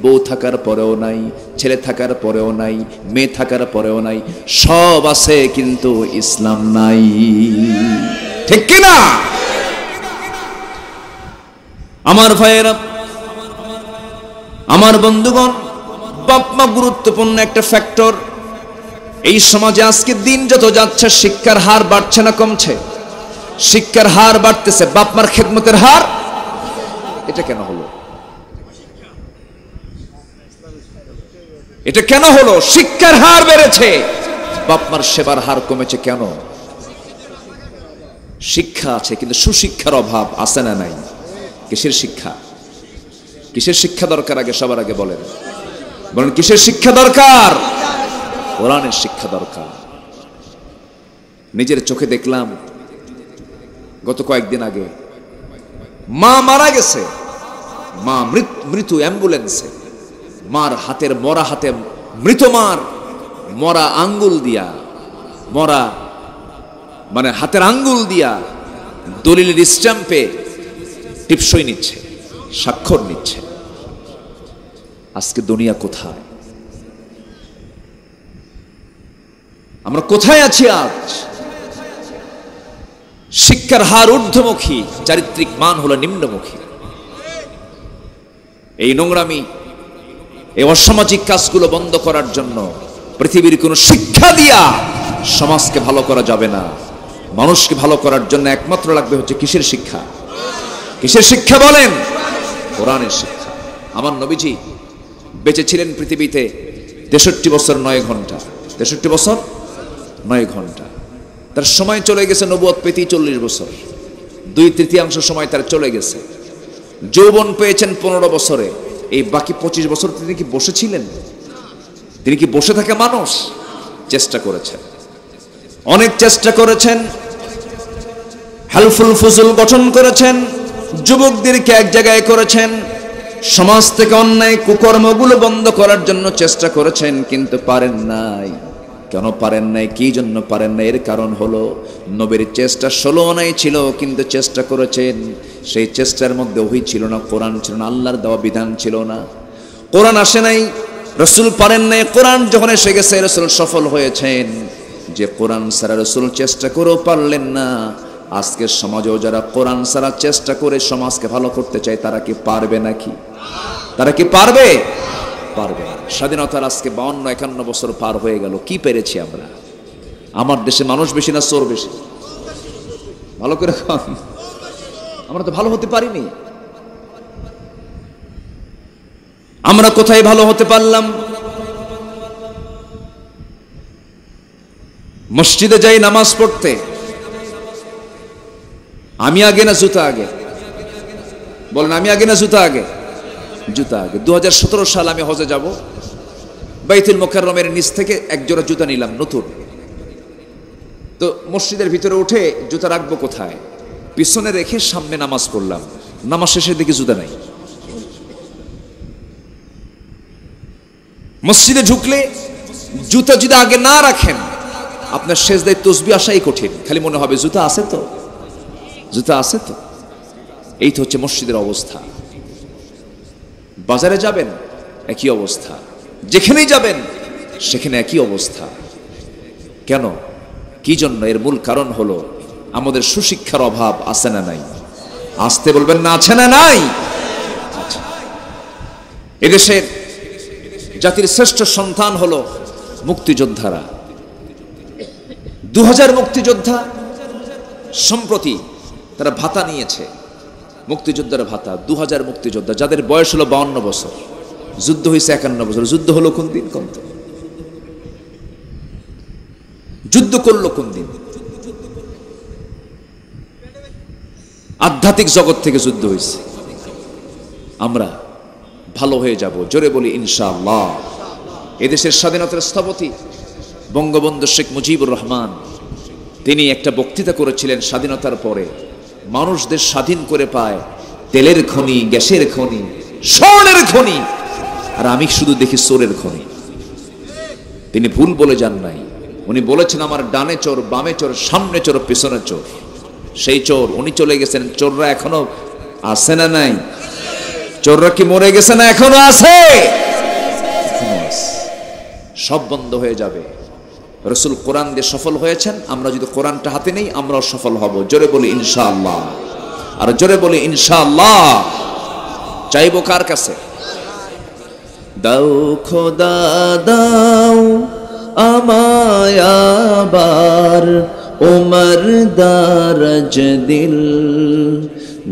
বউ থাকার পরেও নাই, ছেলে থাকার পরেও নাই, মেয়ে থাকার পরেও নাই, সব আছে কিন্তু ইসলাম নাই, ঠিক কিনা? আমার ভাইয়েরা, আমার বন্ধুগণ, বাপ মা গুরুত্বপূর্ণ একটা ফ্যাক্টর। এই সমাজে আজকে দিন যত যাচ্ছে শিক্ষার হার বাড়ছে না কমছে? শিক্ষার হার বাড়তেছে, বাপ মার খেদমতের হার। এটা কেন হলো? এটা কেন হলো? শিক্ষার হার বেড়েছে, বাপ মার সেবার হার কমেছে কেন? শিক্ষা আছে কিন্তু সুশিক্ষার অভাব আছে না নাই? কিসের শিক্ষা? কিসের শিক্ষা দরকার? আগে সবার আগে বলেন, বলেন কিসের শিক্ষা দরকার? কোরআনের শিক্ষা দরকার। নিজের চোখে দেখলাম গত কয়েকদিন আগে মা মারা গেছে, মা মৃত্যু অ্যাম্বুলেন্সে, মার হাতের মরা হাতে, মৃত মার মরা আঙ্গুল দিয়া, মরা মানে হাতের আঙ্গুল দিয়া দলিলের স্ট্যাম্পে টিপসই নিচ্ছে, স্বাক্ষর নিচ্ছে। আজকে দুনিয়া কোথায়? আমরা কোথায় আছি আজ? শিক্ষার হার ঊর্ধ্বমুখী, চারিত্রিক মান হলো নিম্নমুখী। এই নোংরামি, এই অসামাজিক কাজগুলো বন্ধ করার জন্য পৃথিবীর কোন শিক্ষা দিয়া সমাজকে ভালো করা যাবে না। মানুষকে ভালো করার জন্য একমাত্র লাগবে হচ্ছে কিসের শিক্ষা? কিসের শিক্ষা বলেন? কোরআনের শিক্ষা। আমার নবীজি বেঁচে ছিলেন পৃথিবীতে 63 বছর 9 ঘন্টা। 63 বছর 9 ঘন্টা। তার সময় চলে গেছে নবুয়ত পেতেই 40 বছর, 2/3 সময় তার চলে গেছে। যৌবন পেয়েছেন 15 বছরে। এই বাকি 25 বছর তিনি কি বসেছিলেন? তিনি কি বসে থাকা মানুষ? চেষ্টা করেছেন, অনেক চেষ্টা করেছেন, হেল্পফুল ফুজুল গঠন করেছেন, যুবকদেরকে এক জায়গায় করেছেন, সমাজ থেকে অন্যায় কুকর্মগুলো বন্ধ করার জন্য চেষ্টা করেছেন, কিন্তু পারেন নাই। কেন পারেন নাই? কি জন্য পারেন নাই? এর কারণ হলো নবীর চেষ্টা 16 আনাই ছিল, কিন্তু চেষ্টা করেছেন, সেই চেষ্টার মধ্যে ওহী ছিল না, কোরআন ছিল না, আল্লাহর দেওয়া বিধান ছিল না, কোরআন আসে নাই, রসুল পারেন নাই। কোরআন যখন এসে গেছে রসুল সফল হয়েছেন। যে কোরআন ছাড়া রসুল চেষ্টা করেও পারলেন না, আজকের সমাজেও যারা কোরআন ছাড়া চেষ্টা করে সমাজকে ভালো করতে চায় তারা কি পারবে নাকি? তারা কি পারবে? পারবে না। স্বাধীনতার আজকে 52-51 বছর পার হয়ে গেল, কি পেরেছি আমরা? আমার দেশে মানুষ বেশি না চোর বেশি? ভালো করে খান, আমরা তো ভালো হতে পারিনি। আমরা কোথায় ভালো হতে পারলাম? মসজিদে যাই নামাজ পড়তে, আমি আগে না জুতা আগে? বলেন আমি আগে না জুতা আগে? জুতা আগে। 2017 সাল আমি হজে যাব, বাইতুল মুকাররমের নিচ থেকে এক জোড়া জুতা নিলাম নতুন। তো মসজিদের ভিতরে উঠে জুতা রাখবো কোথায়? পিছনে রেখে সামনে নামাজ পড়লাম। নামাজ শেষে দেখি জুতা নাই। মসজিদে ঢুকলে জুতা যদি আগে না রাখেন, আপনার সেজদায় তসবিহ আসাই কঠিন। খালি মনে হবে জুতা আছে তো, জুতা আছে তো। এই তো হচ্ছে মসজিদের অবস্থা। বাজারে যাবেন একই অবস্থা, যেখানেই যাবেন সেখানে একই অবস্থা। কেন? কি জন্য? এর মূল কারণ হলো আমাদের সুশিক্ষার অভাব আছে না নাই? আসতে বলবেন না, আছে না নাই? এদেশের জাতির শ্রেষ্ঠ সন্তান হলো মুক্তিযোদ্ধারা। 2000 মুক্তিযোদ্ধা সম্প্রতি তারা ভাতা নিয়েছে, মুক্তিযোদ্ধার ভাতা। 2000 মুক্তিযোদ্ধা যাদের বয়স হলো 52 বছর, যুদ্ধ হয়েছে 51 বছর। যুদ্ধ হলো কোন দিন? কোন তো যুদ্ধ করলো কোন দিন? আধ্যাত্মিক জগৎ থেকে যুদ্ধ হয়েছে। আমরা ভালো হয়ে যাব, জোরে বলি ইনশাআল্লাহ। এদেশের স্বাধীনতার স্থপতি বঙ্গবন্ধু শেখ মুজিবুর রহমান, তিনি একটা বক্তৃতা করেছিলেন স্বাধীনতার পরে, মানুষ দেশ স্বাধীন করে পায় তেলের খনি, গ্যাসের খনি, স্বর্ণের খনি, আর আমি শুধু দেখি চোরের খনি। তিনি ভুল বলে যান নাই। উনি বলেছেন আমার ডানে চোর, বামে চোর, সামনে চোর, পিছনে চোর। সেই চোর উনি চলে গেছেন, চোররা এখনো আছে না নাই? চোররা কি মরে গেছে না এখনো আছে? সব বন্ধ হয়ে যাবে। রাসূল কোরআন দিয়ে সফল হয়েছেন, আমরা যদি কোরআনটা হাতে নেই আমরাও সফল হব। জোরে বলি ইনশাআল্লাহ, আর জোরে বলি ইনশাআল্লাহ। চাইবো কার কাছে? দাও খোদা দাও আমায় আবার উমর দারাজ দিল,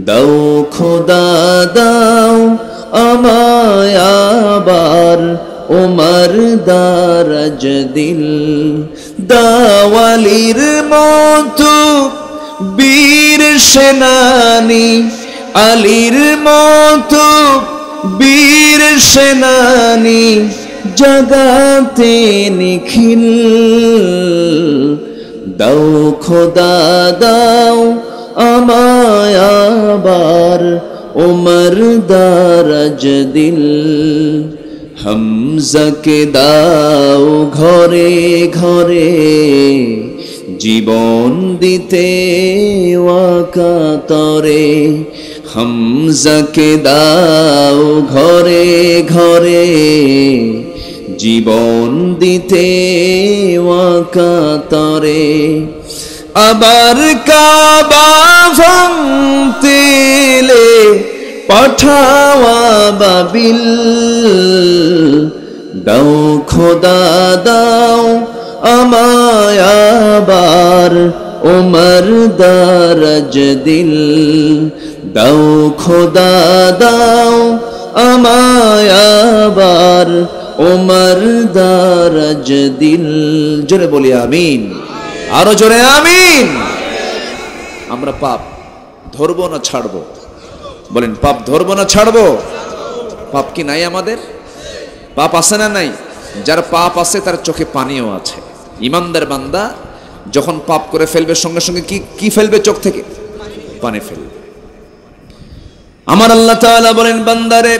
দাও খোদা দাও আমায় আবার উমর দারাজ দিল, দাওয়ালির মতো বীর সেনানি, আলীর মতো বীর সেনানি, জগাতে নিখিল, দাও খোদা দাও আমায় আবার উমর দারাজ দিল, হামজাকে দাও ঘরে ঘরে জীবন দিতে ওয়াকাতরে, হামজাকে দাও ঘরে ঘরে জীবন দিতে ওয়াকাতরে, আবার কাবা ভাঙতেলে পাঠাওয়া বাবিল, দাও খোদা দাও আমায় আবার উমর দারাজ দিল, দাও খোদা দাও আমায় আবার উমর দারাজ দিল। জোরে বলি আমিন, আরো জোরে আমিন। আমরা পাপ ধরবো না ছাড়বো? বলেন পাপ ধরবো না ছাড়বো? পাপ কি নাই আমাদের? পাপ আছে না নাই? যার পাপ আছে তার চোখে পানিও আছে। ইমানদার বান্দা যখন পাপ করে ফেলবে সঙ্গে সঙ্গে কি ফেলবে? চোখ থেকে পানি ফেলবে। আমার আল্লাহ তাআলা বলেন, বান্দারে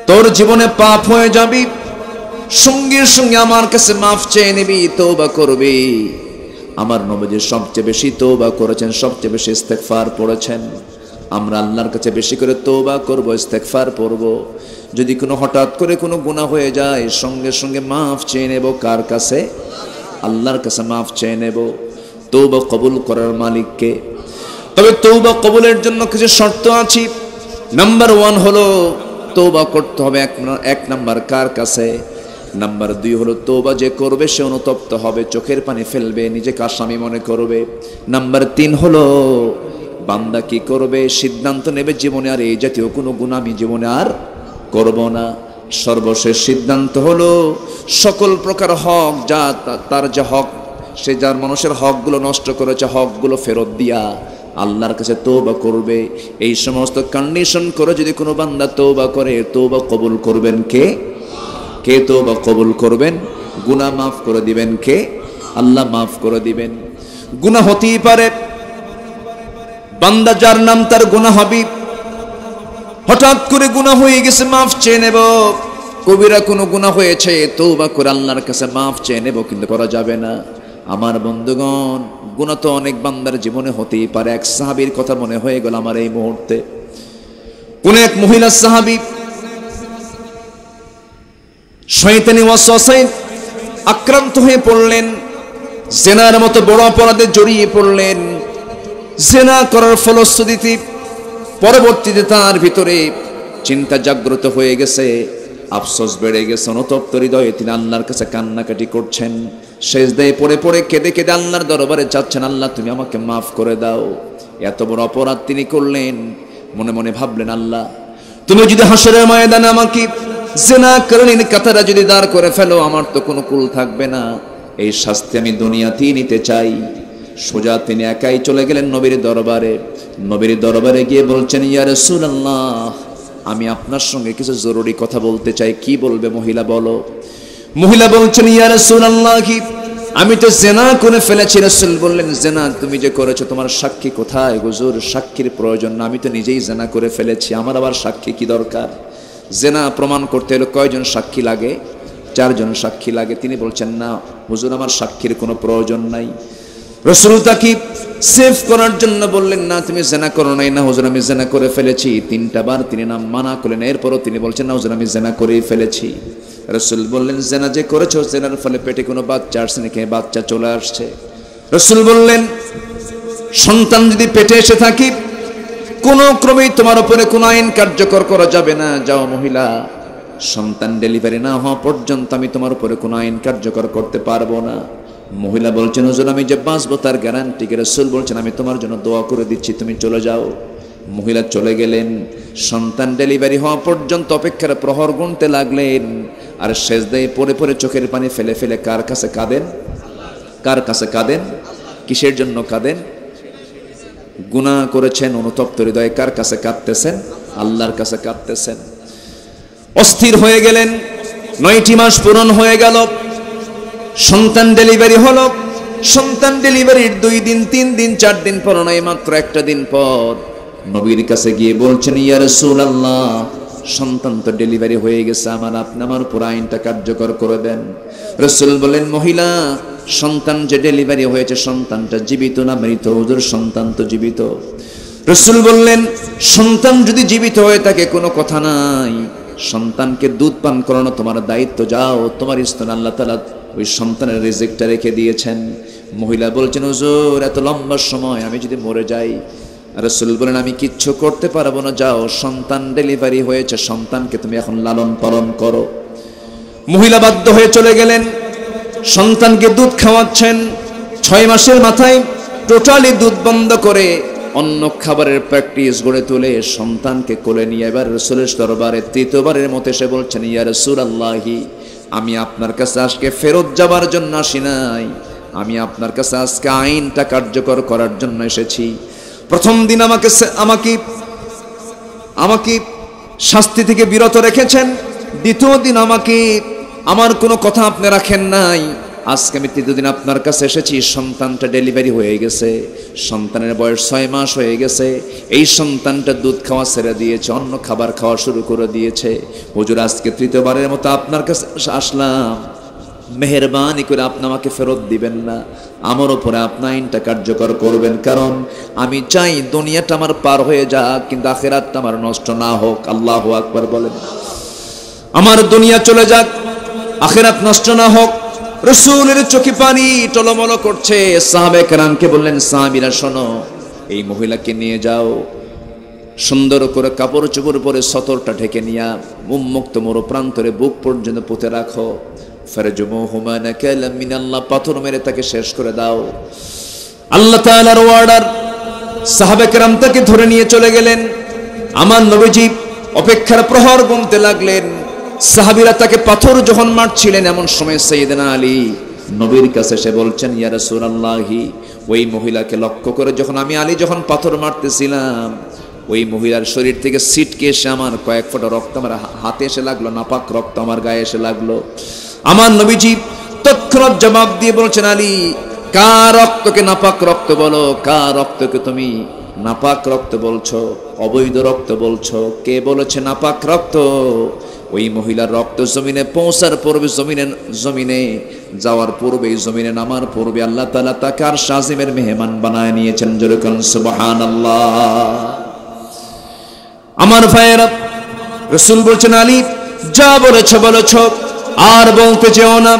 তোর জীবনে পাপ হয়ে যাবি, সঙ্গে সঙ্গে আমার কাছে মাফ চেয়ে নিবি, তওবা করবি। আমার নবীজি সবচেয়ে বেশি তওবা করেছেন, সবচেয়ে বেশি ইস্তেগফার পড়েছেন। আমরা আল্লাহর কাছে বেশি করে তওবা করব, ইস্তেগফার পড়ব। যদি কোনো হঠাৎ করে কোনো গুনাহ হয়ে যায় সঙ্গে সঙ্গে মাফ চেয়ে নেব। কার কাছে? আল্লাহর কাছে মাফ চেয়ে নেব। তওবা কবুল করার মালিককে। তবে তওবা কবুলের জন্য কিছু শর্ত আছে। নাম্বার 1 হলো তওবা করতে হবে এক নাম্বার কার কাছে? নাম্বার 2 হলো তওবা যে করবে সে অনুতপ্ত হবে, চোখের পানি ফেলবে, নিজেকে আসামি মনে করবে। নাম্বার 3 হলো বান্দা কি করবে? সিদ্ধান্ত নেবে জীবনে আর এই জাতীয় কোনো গুনাহ আমি জীবনে আর করব না। সর্বশেষ সিদ্ধান্ত হলো সকল প্রকার হক যা তার যা হক সে যার মানুষের হকগুলো নষ্ট করেছে হকগুলো ফেরত দিয়া আল্লাহর কাছে তওবা করবে। এই সমস্ত কন্ডিশন করে যদি কোনো বান্দা তওবা করে, তওবা কবুল করবেন কে? কে তওবা কবুল করবেন? গুনাহ মাফ করে দিবেন কে? আল্লাহ মাফ করে দিবেন। গুনাহ হতেই পারে, বান্দা যার নাম তার গুনাহ হবে, হঠাৎ করে গুনাহ হয়ে গেছে মাফ চেয়ে নেব। কবিরা কোনো গুনাহ হয়েছে তওবা করে আল্লাহর কাছে মাফ চেয়ে নেব, কিন্তু করা যাবে না। আমার বন্ধুগণ, গুনাহ তো অনেক বান্দার জীবনে হতেই পারে। এক সাহাবীর কথা মনে হয়ে গেল আমার এই মুহূর্তে। কোন এক মহিলা সাহাবী শয়তানি ওয়াসওয়াসায় আক্রান্ত হয়ে পড়লেন, জিনার মতো বড় অপরাধে জড়িয়ে পড়লেন। জিনা করার ফলশ্রুতিতে পরবর্তীতে তার ভিতরে চিন্তা জাগ্রত হয়ে গেছে, আফসোস বেড়ে গেছে। অনুতপ্ত হৃদয়ে তিনি আল্লাহর কাছে কান্নাকাটি করছেন, সেজদায় পড়ে পড়ে কেঁদে কেঁদে আল্লাহর দরবারে চাচ্ছেন, আল্লাহ তুমি আমাকে মাফ করে দাও। এত বড় অপরাধ তিনি করলেন। মনে মনে ভাবলেন, আল্লাহ তুমি যদি হাসরের ময়দানে আমাকে জিনাকারীর কাতারে যদি দাঁড় করে ফেলো, আমার তো কোনো কুল থাকবে না। এই শাস্তি আমি দুনিয়াতেই নিতে চাই। সোজা তিনি একাই চলে গেলেন নবীর দরবারে। নবীর দরবারে গিয়ে বলছেন, ইয়া রাসূলুল্লাহ, আমি আপনার সঙ্গে কিছু জরুরি কথা বলতে চাই। কি বলবে? মহিলা বলো। মহিলা বলছেন, ইয়া রাসূলুল্লাহ, আমি তো জিনা করে ফেলেছি। রাসূল বললেন, জিনা তুমি যে করেছো তোমার সাক্ষী কোথায়? হুজুর, সাক্ষীর প্রয়োজন না, আমি তো নিজেই জিনা করে ফেলেছি, আমার আবার সাক্ষী কি দরকার? জিনা প্রমাণ করতে হলে কয়জন সাক্ষী লাগে? 4 জন সাক্ষী লাগে। তিনি বলছেন, না হুজুর, আমার সাক্ষীর কোনো প্রয়োজন নাই। রাসূল তাকে সেভ করার জন্য বললেন, না তুমি জিনা করো নাই। না হুজুর, আমি জিনা করে ফেলেছি। 3টা বার তিনি নাম মানা করলেন। এরপরও তিনি বলছেন, না হুজুর, আমি জিনা করেই ফেলেছি। রাসূল বললেন, জিনা যে করেছো, জিনার ফলে পেটে কোনো বাচ্চা আসছে নাকি? বাচ্চা চলে আসছে। রাসূল বললেন, সন্তান যদি পেটে এসে থাকে, কোনো ক্রমেই তোমার উপরে কোনো আইন কার্যকর করা যাবে না। যাও মহিলা, সন্তান ডেলিভারি না হওয়া পর্যন্ত আমি তোমার উপরে কোনো আইন কার্যকর করতে পারবো না। মহিলা বলছেন, হুজুর আমি যে বাঁচবো তার গ্যারান্টি কি? রাসূল বলছেন, আমি তোমার জন্য দোয়া করে দিচ্ছি, তুমি চলে যাও। মহিলা চলে গেলেন। সন্তান ডেলিভারি হওয়া পর্যন্ত অপেক্ষার প্রহর গুনতে লাগলেন। আর সেজদায় পড়ে পড়ে চোখের পানি ফেলে ফেলে কার কাছে কাঁদেন? কার কাছে কাঁদেন? কিসের জন্য কাঁদেন? গুনাহ করেছেন, অনুতপ্ত হৃদয়ে কার কাছে কাঁদতেছেন? আল্লাহর কাছে কাঁদতেছেন। অস্থির হয়ে গেলেন। 9টি মাস পূরণ হয়ে গেল, সন্তান ডেলিভারি হলো। সন্তান ডেলিভারির 2 দিন 3 দিন 4 দিন পর নয়, মাত্র একটা দিন পর নবীর কাছে গিয়ে বলছেন, ইয়া রাসূলুল্লাহ, সন্তান তো ডেলিভারি হয়ে গেছে, আপনি আমার উপর আইনটা কার্যকর করে দেন। রাসূল বলেন, মহিলা, সন্তান যে ডেলিভারি হয়েছে সন্তানটা জীবিত না মৃত? হুজুর, সন্তান তো জীবিত। রাসূল বললেন, সন্তান যদি জীবিত হয়ে থাকে কোনো কথা নাই, সন্তানকে দুধ পান করানো তোমার দায়িত্ব। যাও, তোমার স্তন আল্লাহ তাআলা ওই সন্তানের রিজিকটা রেখে দিয়েছেন। মহিলা বলছেন, হুজুর এত লম্বা সময় আমি যদি মরে যাই? রাসূল বলেন, আমি কিচ্ছু করতে পারবো না। যাও, সন্তান ডেলিভারি হয়েছে, সন্তানকে তুমি এখন লালন পালন করো। মহিলা বাধ্য হয়ে চলে গেলেন। সন্তানকে দুধ খাওয়াচ্ছেন। 6 মাসের মাথায় টোটালি দুধ বন্ধ করে অন্য খাবারের প্র্যাকটিস গড়ে তুলে সন্তানকে কোলে নিয়ে এবার রাসূলের দরবারে 3য়বারের মতো এসে বলছেন, ইয়া রাসূলুল্লাহি, আমি আপনার কাছে আজকে ফেরত যাবার জন্য আসি নাই, আমি আপনার কাছে আজকে আইনটা কার্যকর করার জন্য এসেছি। প্রথম দিন আমাকে শাস্তি থেকে বিরত রেখেছেন, দ্বিতীয় দিন আমার কোনো কথা আপনি রাখেন নাই। আজকে আমি 3য় দিন আপনার কাছে এসেছি, সন্তানটা ডেলিভারি হয়ে গেছে, সন্তানের বয়স 6 মাস হয়ে গেছে। এই সন্তানটা দুধ খাওয়া ছেড়ে দিয়েছে, অন্য খাবার খাওয়া শুরু করে দিয়েছে। হুজুর, আজকে 3য়বারের মতো আপনার কাছে আসলাম, মেহেরবানি করে আপনি আমাকে ফেরত দিবেন না, আমার উপরে আপনি আইনটা কার্যকর করবেন। কারণ আমি চাই দুনিয়াটা আমার পার হয়ে যাক, কিন্তু আখিরাতটা আমার নষ্ট না হোক। আল্লাহু আকবার বলেন। আমার দুনিয়া চলে যাক, আখিরাত নষ্ট না হোক। রাসূলের চোখে পানি টলমল করছে। সাহাবে কেরামকে বললেন, সাহাবীরা শোনো, এই মহিলাকে নিয়ে যাও, সুন্দর করে কাপড় চোপড় পরে সতরটা ঢেকে নিয়া উন্মুক্ত মরু প্রান্তরে বুক পর্যন্ত পুঁতে রাখো। ফারজুমুহুমা নাকালাম মিনাল্লাহ, পাথর মেরে তাকে শেষ করে দাও। আল্লাহ তাআলার অর্ডার। সাহাবে কেরাম তাকে ধরে নিয়ে চলে গেলেন। আমার নবীজি অপেক্ষার প্রহর গুনতে লাগলেন। সাহাবীরা তাকে পাথর যখন মারছিলেন, এমন সময় সাইয়েদনা আলী নবীর কাছে সে বলছেন, ইয়া রাসূলুল্লাহি, ওই মহিলাকে লক্ষ্য করে যখন আমি আলী যখন পাথর মারতেছিলাম, ওই মহিলার শরীর থেকে ছিটকে এসে আমার কয়েক ফোঁটা রক্ত আমার হাতে এসে লাগলো, নাপাক রক্ত আমার গায়ে এসে লাগলো। আমার নবীজি তৎক্ষণাৎ জবাব দিয়ে বলছেন, আলী, কার রক্তকে নাপাক রক্ত বলো? কার রক্তকে তুমি নাপাক রক্ত বলছো, অবৈধ রক্ত বলছো? কে বলেছে নাপাক রক্ত? ওই মহিলার রক্ত জমিনে পৌঁছার পূর্বে, জমিনে যাওয়ার পূর্বে, জমিনে নামার পূর্বে আল্লাহ তাআলা তাকে আর শাজিমের মেহমান বানায় নিয়েছেন। জোরে বলুন সুবহানাল্লাহ। আমার ভাইয়েরা, রাসূল বলছেন, আলী, যা বলেছো বলেছো, আর বলতে যেও না।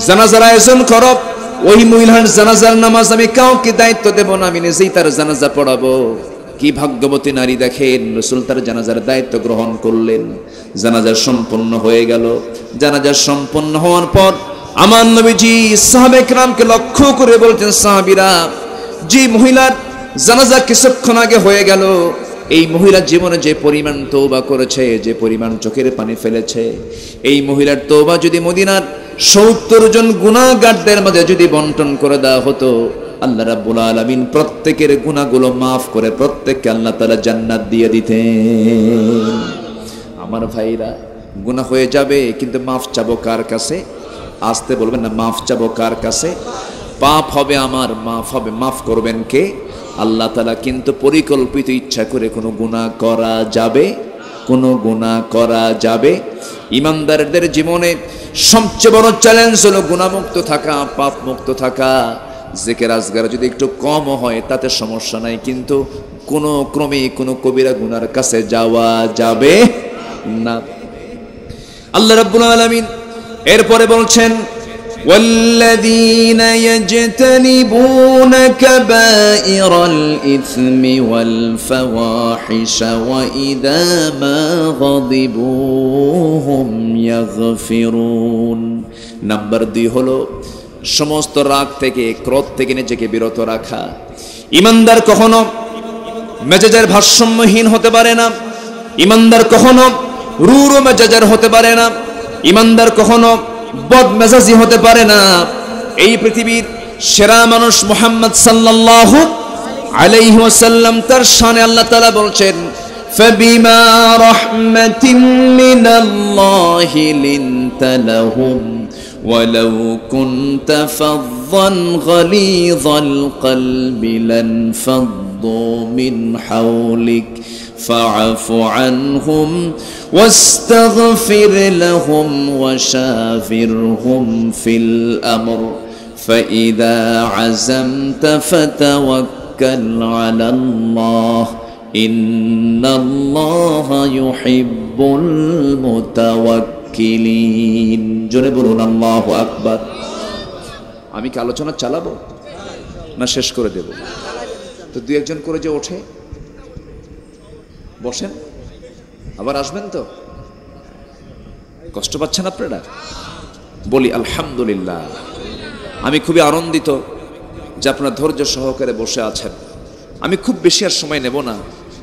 জানাজার আয়োজন করো। ওই মহিলার জানাজার নামাজ আমি কাউকে দায়িত্ব দেব না, আমি নিজেই তার জানাজা পড়াবো। কি ভাগ্যবতী নারী দেখেন, রাসূল তার জানাজার দায়িত্ব গ্রহণ করলেন। জানাজা সম্পন্ন হয়ে গেল। জানাজা সম্পন্ন হওয়ার পর আমার নবীজি সাহাবে কেরামকে লক্ষ্য করে বলতেন, সাহাবীরা, যে মহিলার জানাজা কিছুক্ষণ আগে হয়ে গেল, এই মহিলার জীবনে যে পরিমাণ তওবা করেছে, যে পরিমাণ চোখের পানি ফেলেছে, এই মহিলার তওবা যদি মদিনার ৭০ জন গুনাহগারদের মাঝে যদি বন্টন করে দেওয়া হতো, আল্লাহ রাব্বুল আলামিন প্রত্যেকের গুনাহগুলো মাফ করে প্রত্যেককে আল্লাহ তাআলা জান্নাত দিয়ে দিতেন। আমার ভাইরা, গুনাহ হয়ে যাবে, কিন্তু মাফ চাবো কার কাছে? আসতে বলবেন না, মাফ চাবো কার কাছে? পাপ হবে আমার, মাফ হবে, মাফ করবেন কে? আল্লাহ তাআলা। কিন্তু পরিকল্পিত ইচ্ছা করে কোনো গুনাহ করা যাবে? কোনো গুনাহ করা যাবে? ইমানদারদের জীবনে সবচেয়ে বড় চ্যালেঞ্জ হলো গুনাহমুক্ত থাকা, পাপ মুক্ত থাকা। জিকির আজগার যদি একটু কম হয় তাতে সমস্যা নাই, কিন্তু কোনো ক্রমে কোনো কবিরা গুনার কাছে যাওয়া যাবে না। আল্লাহ রাব্বুল আলামিন এরপরে বলছেন, والذين يجتنبون كبائر الإثم والفواحش وإذا ما غضبوا هم يغفرون। নাম্বার 2 হলো সমস্ত রাগ থেকে, ক্রোধ থেকে নিজেকে বিরত রাখা। ইমানদার কখনো মেজাজের ভারসাম্যহীন হতে পারে না। ইমানদার কখনো রূঢ় মেজাজের হতে পারে না। ইমানদার কখনো বদমেজাজি হতে পারে না। এই পৃথিবীর সেরা মানুষ মুহাম্মদ সাল্লাল্লাহু আলাইহি ওয়াসাল্লাম, তার শানে আল্লাহ তাআলা বলছেন, ফাবিমা রাহমাতিন মিনাল্লাহি লিনতা লাহুম ওয়ালাউ কুনতা ফাযযান গালিযাল কলবি লানফাদ্দু মিন হাওলিক فاعف عنهم واستغفر لهم وشاورهم في الأمر فإذا عزمت فتوكل على الله إن الله يحب المتوكلين। জোরে বলুন আল্লাহু আকবার। আমি কি আলোচনা চালাবো না শেষ করে দেব? তো দুই একজন করে যে ওঠে, বসেন, আবার আসবেন তো? কষ্ট পাচ্ছেন আপনারা? বলি আলহামদুলিল্লাহ। আমি খুবই আনন্দিত যে আপনারা ধৈর্য সহকারে বসে আছেন। আমি খুব বেশি আর সময় নেব না,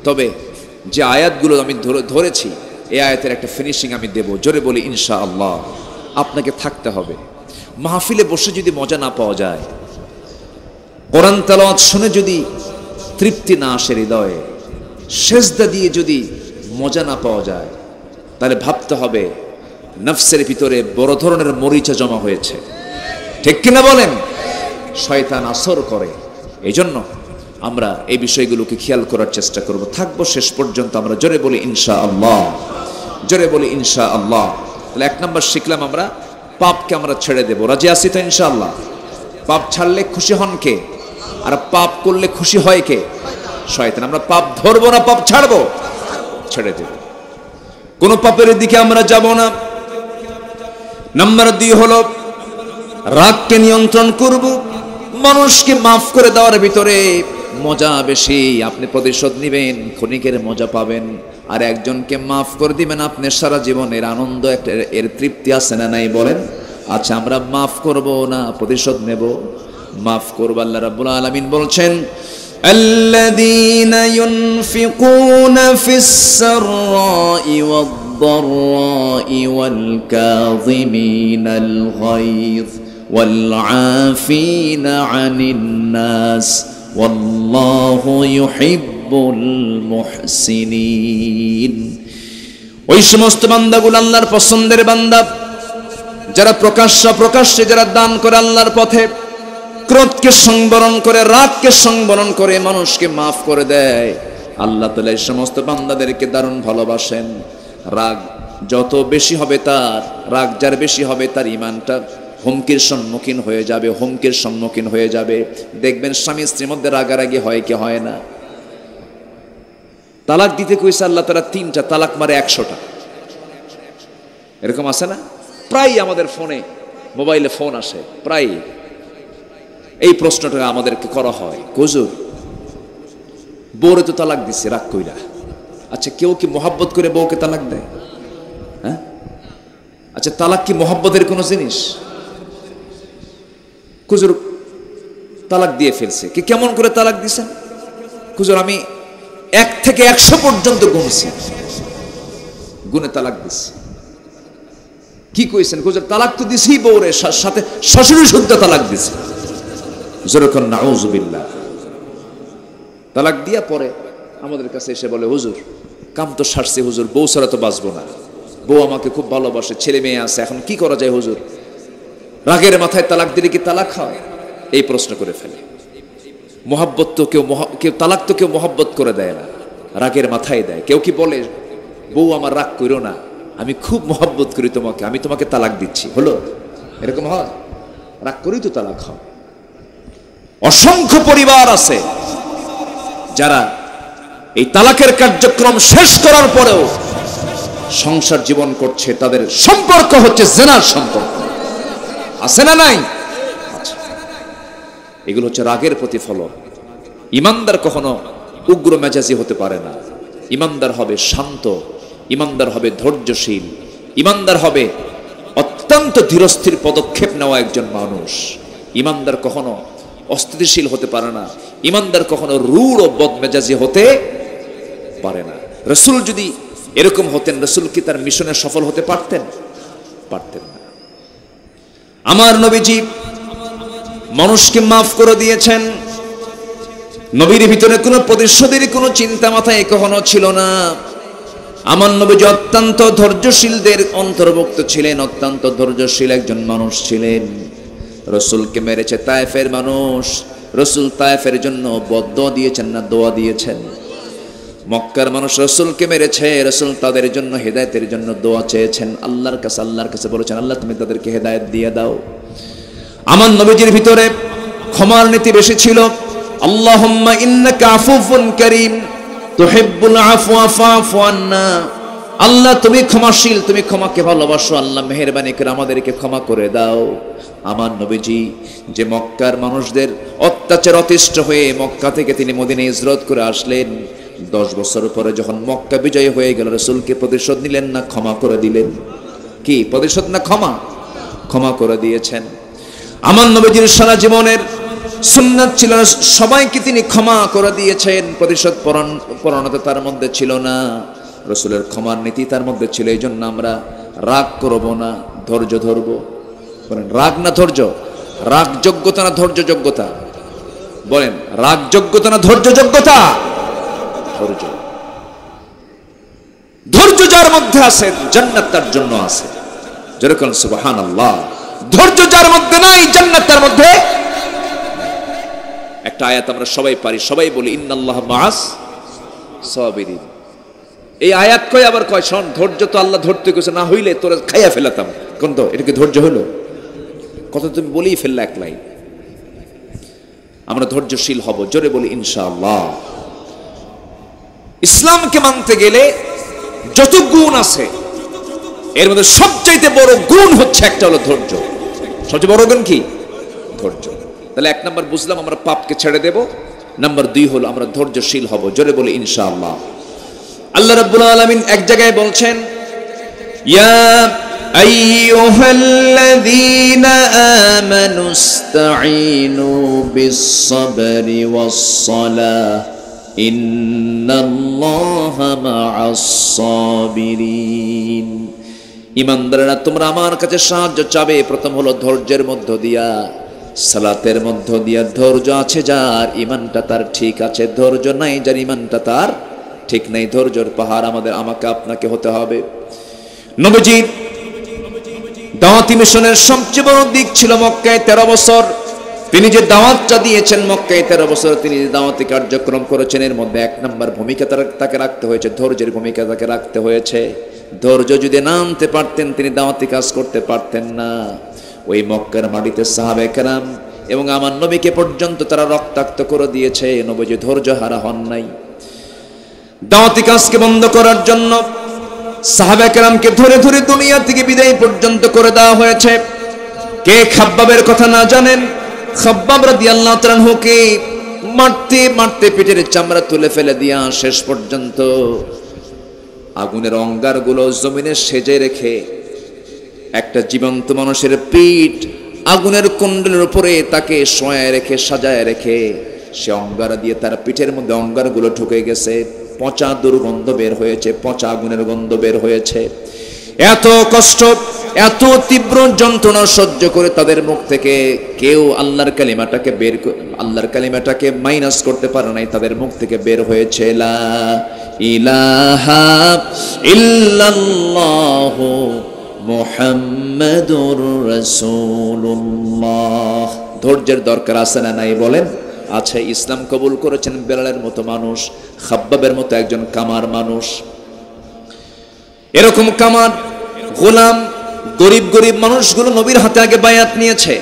তবে যে আয়াতগুলো আমি ধরেছি, এই আয়াতের একটা ফিনিশিং আমি দেব। জোরে বলি ইনশাআল্লাহ। আপনাকে থাকতে হবে। মাহফিলে বসে যদি মজা না পাওয়া যায়, কোরআন তেলাওয়াত শুনে যদি তৃপ্তি না আসে হৃদয়ে, সেজদা দিয়ে যদি মজা না পাওয়া যায়, তাহলে ভাবতে হবে নফসের ভিতরে বড় ধরনের মরিচা জমা হয়েছে। ঠিক কিনা বলেন? শয়তান আসর করে। এই জন্য আমরা এই বিষয়গুলোকে খেয়াল করার চেষ্টা করব, থাকবো শেষ পর্যন্ত। আমরা জোরে বলি ইনশাআল্লাহ, জোরে বলি ইনশাআল্লাহ। তাহলে 1 নম্বর শিখলাম আমরা, পাপকে আমরা ছেড়ে দেব। রাজি আছি তো ইনশাআল্লাহ? পাপ ছাড়লে খুশি হন কে? আর পাপ করলে খুশি হয় কে? শয়তান। আমরা পাপ ধরবো না, পাপ ছাড়বো, ছেড়ে দেব। কোন পাপের দিকে আমরা যাব না। নাম্বার 2 হলো রাগকে নিয়ন্ত্রণ করব। মানুষকে মাফ করে দেওয়ার ভিতরে মজা বেশি। আপনি প্রতিশোধ নেবেন, ক্ষণিকের মজা পাবেন, আর একজনকে মাফ করে দিবেন, আপনি সারা জীবনের আনন্দ, একটা এর তৃপ্তি আছে না নাই বলেন? আচ্ছা, আমরা মাফ করব না, প্রতিশোধ নেব, মাফ করব। আল্লাহ রাব্বুল আলামিন বলছেন, الذين ينفقون في السراء والضراء والكاظمين الغيظ ওয়াল আফিনা আনিন নাস ওয়াল্লাহু ইউহিব্বুল মুহসিনিন। ওই সমস্ত বান্দাগুলো আল্লাহর পছন্দের বান্দা যারা প্রকাশ্যে যারা দান করে আল্লাহর পথে, ক্রোধকে সংবরণ করে, রাগকে সংবরণ করে, মানুষকে মাফ করে দেয়। আল্লাহ তাআলা এই সমস্ত বান্দাদেরকে দারুণ ভালোবাসেন। রাগ যত বেশি হবে রাগ যার বেশি হবে তার ঈমানটা হুমকির সম্মুখীন হয়ে যাবে। দেখবেন স্বামী স্ত্রীর মধ্যে রাগারাগি হয় কি হয় না? তালাক দিতে কইছে আল্লাহ তাআলা 3টা, তালাক মারে 100টা। এরকম আছে না? প্রায় আমাদের ফোনে, মোবাইলে ফোন আসে, প্রায় এই প্রশ্নটা আমাদেরকে করা হয়, হুজুর বউরে তো তালাক দিছে রাগ কইরা। আচ্ছা, কেউ কি মোহাব্বত করে বউকে তালাক দেয়? হ্যাঁ, আচ্ছা, তালাক কি মোহাব্বতের কোনো জিনিস? হুজুর তালাক দিয়ে ফেলছে, কি কেমন করে তালাক দিছেন? হুজুর আমি 1 থেকে 100 পর্যন্ত গুনছি, গুনে তালাক দিছি। কি কইছেন? হুজুর তালাক তো দিছি বউরে, সাথে শ্বশুরের শুদ্ধ তালাক দিছি। যেরকম নাউজুবিল্লাহ। তালাক দিয়া পরে আমাদের কাছে এসে বলে, হুজুর কাম তো সারছে হুজুর, বউ ছাড়া তো বাঁচবো না, বউ আমাকে খুব ভালোবাসে, ছেলে মেয়ে আছে, এখন কি করা যায় হুজুর? রাগের মাথায় তালাক দিলে কি তালাক হয়? এই প্রশ্ন করে ফেলে। মোহাব্বত তো কেউ তালাক তো কেউ মোহাব্বত করে দেয় না, রাগের মাথায় দেয়। কেউ কি বলে, বউ আমার রাগ করো না, আমি খুব মোহাব্বত করি তোমাকে, আমি তোমাকে তালাক দিচ্ছি, হলো? এরকম হয়? রাগ করেই তো তালাক হয়। অসংখ্য পরিবার আছে যারা এই তালাকের কার্যক্রম শেষ করার পরেও সংসার জীবন করছে, তাদের সম্পর্ক হচ্ছে জিনার সম্পর্ক। আছে না নাই? এগুলো হচ্ছে রাগের প্রতিফলন। ইমানদার কখনো উগ্র মেজাজি হতে পারে না। ইমানদার হবে শান্ত, ইমানদার হবে ধৈর্যশীল, ইমানদার হবে অত্যন্ত ধীরস্থির পদক্ষেপ নেওয়া একজন মানুষ। ইমানদার কখনো অস্থিতিশীল হতে পারে না। ইমানদার কখনো রূঢ় ও বদমেজাজি হতে পারে না। রাসূল যদি এরকম হতেন, রাসূল কি তার মিশনে সফল হতে পারতেন? পারতেন না। আমার নবীজি মানুষকে মাফ করে দিয়েছেন। নবীর ভিতরে কোনো প্রতিশোধের কোনো চিন্তা মাথায় কখনো ছিল না। আমার নবীজি অত্যন্ত ধৈর্যশীলদের অন্তর্ভুক্ত ছিলেন, অত্যন্ত ধৈর্যশীল একজন মানুষ ছিলেন। রাসূলকে মেরেছে তায়েফের মানুষ, রাসূল তায়েফের জন্য বদদোয়া দিয়েছেন না দোয়া দিয়েছেন? মক্কার মানুষ রাসূলকে মেরেছে, রাসূল তাদের জন্য হেদায়েতের জন্য দোয়া চেয়েছেন আল্লাহর কাছে বলেছেন, আল্লাহ তুমি তাদেরকে হেদায়েত দিয়ে দাও। আমার নবীজির ভিতরে ক্ষমার নীতি বেশি ছিল। আল্লাহুম্মা ইন্নাকা আফুফুন কারীম তুহিব্বুল আফওয়া ফাফু আন্না। আল্লাহ তুমি ক্ষমাশীল, তুমি ক্ষমাকে ভালোবাসো, আল্লাহ মেহেরবানি করে আমাদেরকে ক্ষমা করে দাও। আমার নবীজি যে মক্কার মানুষদের অত্যাচার অতিষ্ঠ হয়ে মক্কা থেকে তিনি মদিনায় হিজরত করে আসলেন, 10 বছর পরে যখন মক্কা বিজয় হয়ে গেল, রাসূলকে প্রতিশোধ নিলেন না ক্ষমা করে দিলেন? কি প্রতিশোধ না ক্ষমা? ক্ষমা করে দিয়েছেন। আমার নবীজির সারা জীবনের সুন্নাত ছিল সবাইকে তিনি ক্ষমা করে দিয়েছেন। প্রতিশোধ পরায়ণতা তার মধ্যে ছিল না, রাসূলের ক্ষমার নীতি তার মধ্যে ছিল। এই জন্য আমরা রাগ করব না, ধৈর্য ধরব। বলেন রাগ না ধৈর্য? রাগ যোগ্যতা না ধৈর্য যোগ্যতা? বলেন রাগ যোগ্যতা না ধৈর্য যোগ্যতা? ধৈর্য। ধৈর্য যার মধ্যে আছে জান্নাত তার জন্য আছে। যেরকম সুবহানাল্লাহ। ধৈর্য যার মধ্যে নাই জান্নাত তার মধ্যে। একটা আয়াত আমরা সবাই পারি, সবাই বলি ইন্নাল্লাহ মাআস সাবিরিন। এই আয়াত কয় আবার কয় শোন, ধৈর্য তো আল্লাহ ধরতে কইছে, না হইলে তোরা খাইয়া ফেলাতাম। কোন তো এটা কি ধৈর্য হলো? কত তুমি বলেই ফেললা এক লাইন। আমরা ধৈর্যশীল হব, জোরে বলি ইনশাআল্লাহ। ইসলামকে মানতে গেলে যত গুণ আছে এর মধ্যে সবচাইতে বড় গুণ হচ্ছে একটা হলো ধৈর্য। সবচেয়ে বড় গুণ কি? ধৈর্য। তাহলে 1 নাম্বার বুঝলাম আমরা পাপকে ছেড়ে দেব, নাম্বার 2 হলো আমরা ধৈর্যশীল হব, জোরে বলি ইনশাআল্লাহ। আল্লাহ রাব্বুল আলামিন এক জায়গায় বলছেন, ইয়া আইয়ুহাল্লাযীনা আমানুস্তাঈনু বিস-সাবরি ওয়াস-সালাহ ইন্নাল্লাহা মা'আস-সাবিরিন। ইমানদারেরা তোমরা আমার কাছে সাহায্য চাবে, প্রথম হলো ধৈর্যের মধ্য দিয়া, সালাতের মধ্য দিয়া। ধৈর্য আছে যার ইমানটা তার ঠিক আছে, ধৈর্য নাই যার ইমানটা তার ঠিক নাই। ধৈর্যের পাহাড় আমাকে আপনাকে হতে হবে। নবীজি দাওয়াতি মিশনের সবচেয়ে বড় দিক ছিল মক্কায় 13 বছর তিনি যে দাওয়াতটা দিয়েছেন, মক্কায় 13 বছর তিনি যে দাওয়াতি কার্যক্রম করেছেন, এর মধ্যে 1 নম্বর ভূমিকা তাকে রাখতে হয়েছে, ধৈর্যের ভূমিকা তাকে রাখতে হয়েছে। ধৈর্য যদি না আনতে পারতেন তিনি দাওয়াতি কাজ করতে পারতেন না। ওই মক্কার মাটিতে সাহাবায়ে কেরাম এবং আমার নবীকে পর্যন্ত তারা রক্তাক্ত করে দিয়েছে, নবীজি ধৈর্য হারা হন নাই। দাওয়াতি কাজকে বন্ধ করার জন্য সাহাবায়ে কেরামকে ধরে ধরে দুনিয়া থেকে বিদায় পর্যন্ত করে দেওয়া হয়েছে। কে খাব্বাবের কথা না জানেন? খাব্বাব রাদিয়াল্লাহু তাআলা আনহুকে মারতে মারতে পিঠের চামড়া তুলে ফেলে দিয়া শেষ পর্যন্ত আগুনের অঙ্গারগুলো জমিনে সেজে রেখে একটা জীবন্ত মানুষের পিঠ আগুনের কুণ্ডলের উপরে তাকে শোয়ায় রেখে সাজায় রেখে সে অঙ্গার দিয়ে তার পিঠের মধ্যে অঙ্গারগুলো ঢুকে গেছে, পচা দুর্গন্ধ বের হয়েছে, পচা আগুনের গন্ধ বের হয়েছে। এত কষ্ট, এত তীব্র যন্ত্রণা সহ্য করে তাদের মুখ থেকে কেউ আল্লাহর কালিমাটাকে মাইনাস করতে পারে নাই। তাদের মুখ থেকে বের হয়েছে লা ইলাহা ইল্লাল্লাহু মুহাম্মাদুর রাসূলুল্লাহ। ধৈর্যের দরকার আছে না নাই বলেন? আছে। ইসলাম কবুল করেছেন বেলালের মতো মানুষ, খাব্বাবের মতো একজন কামার মানুষ। এরকম কামার গোলাম গরিব গরিব মানুষগুলো নবীর হাতে আগে বায়াত নিয়েছে।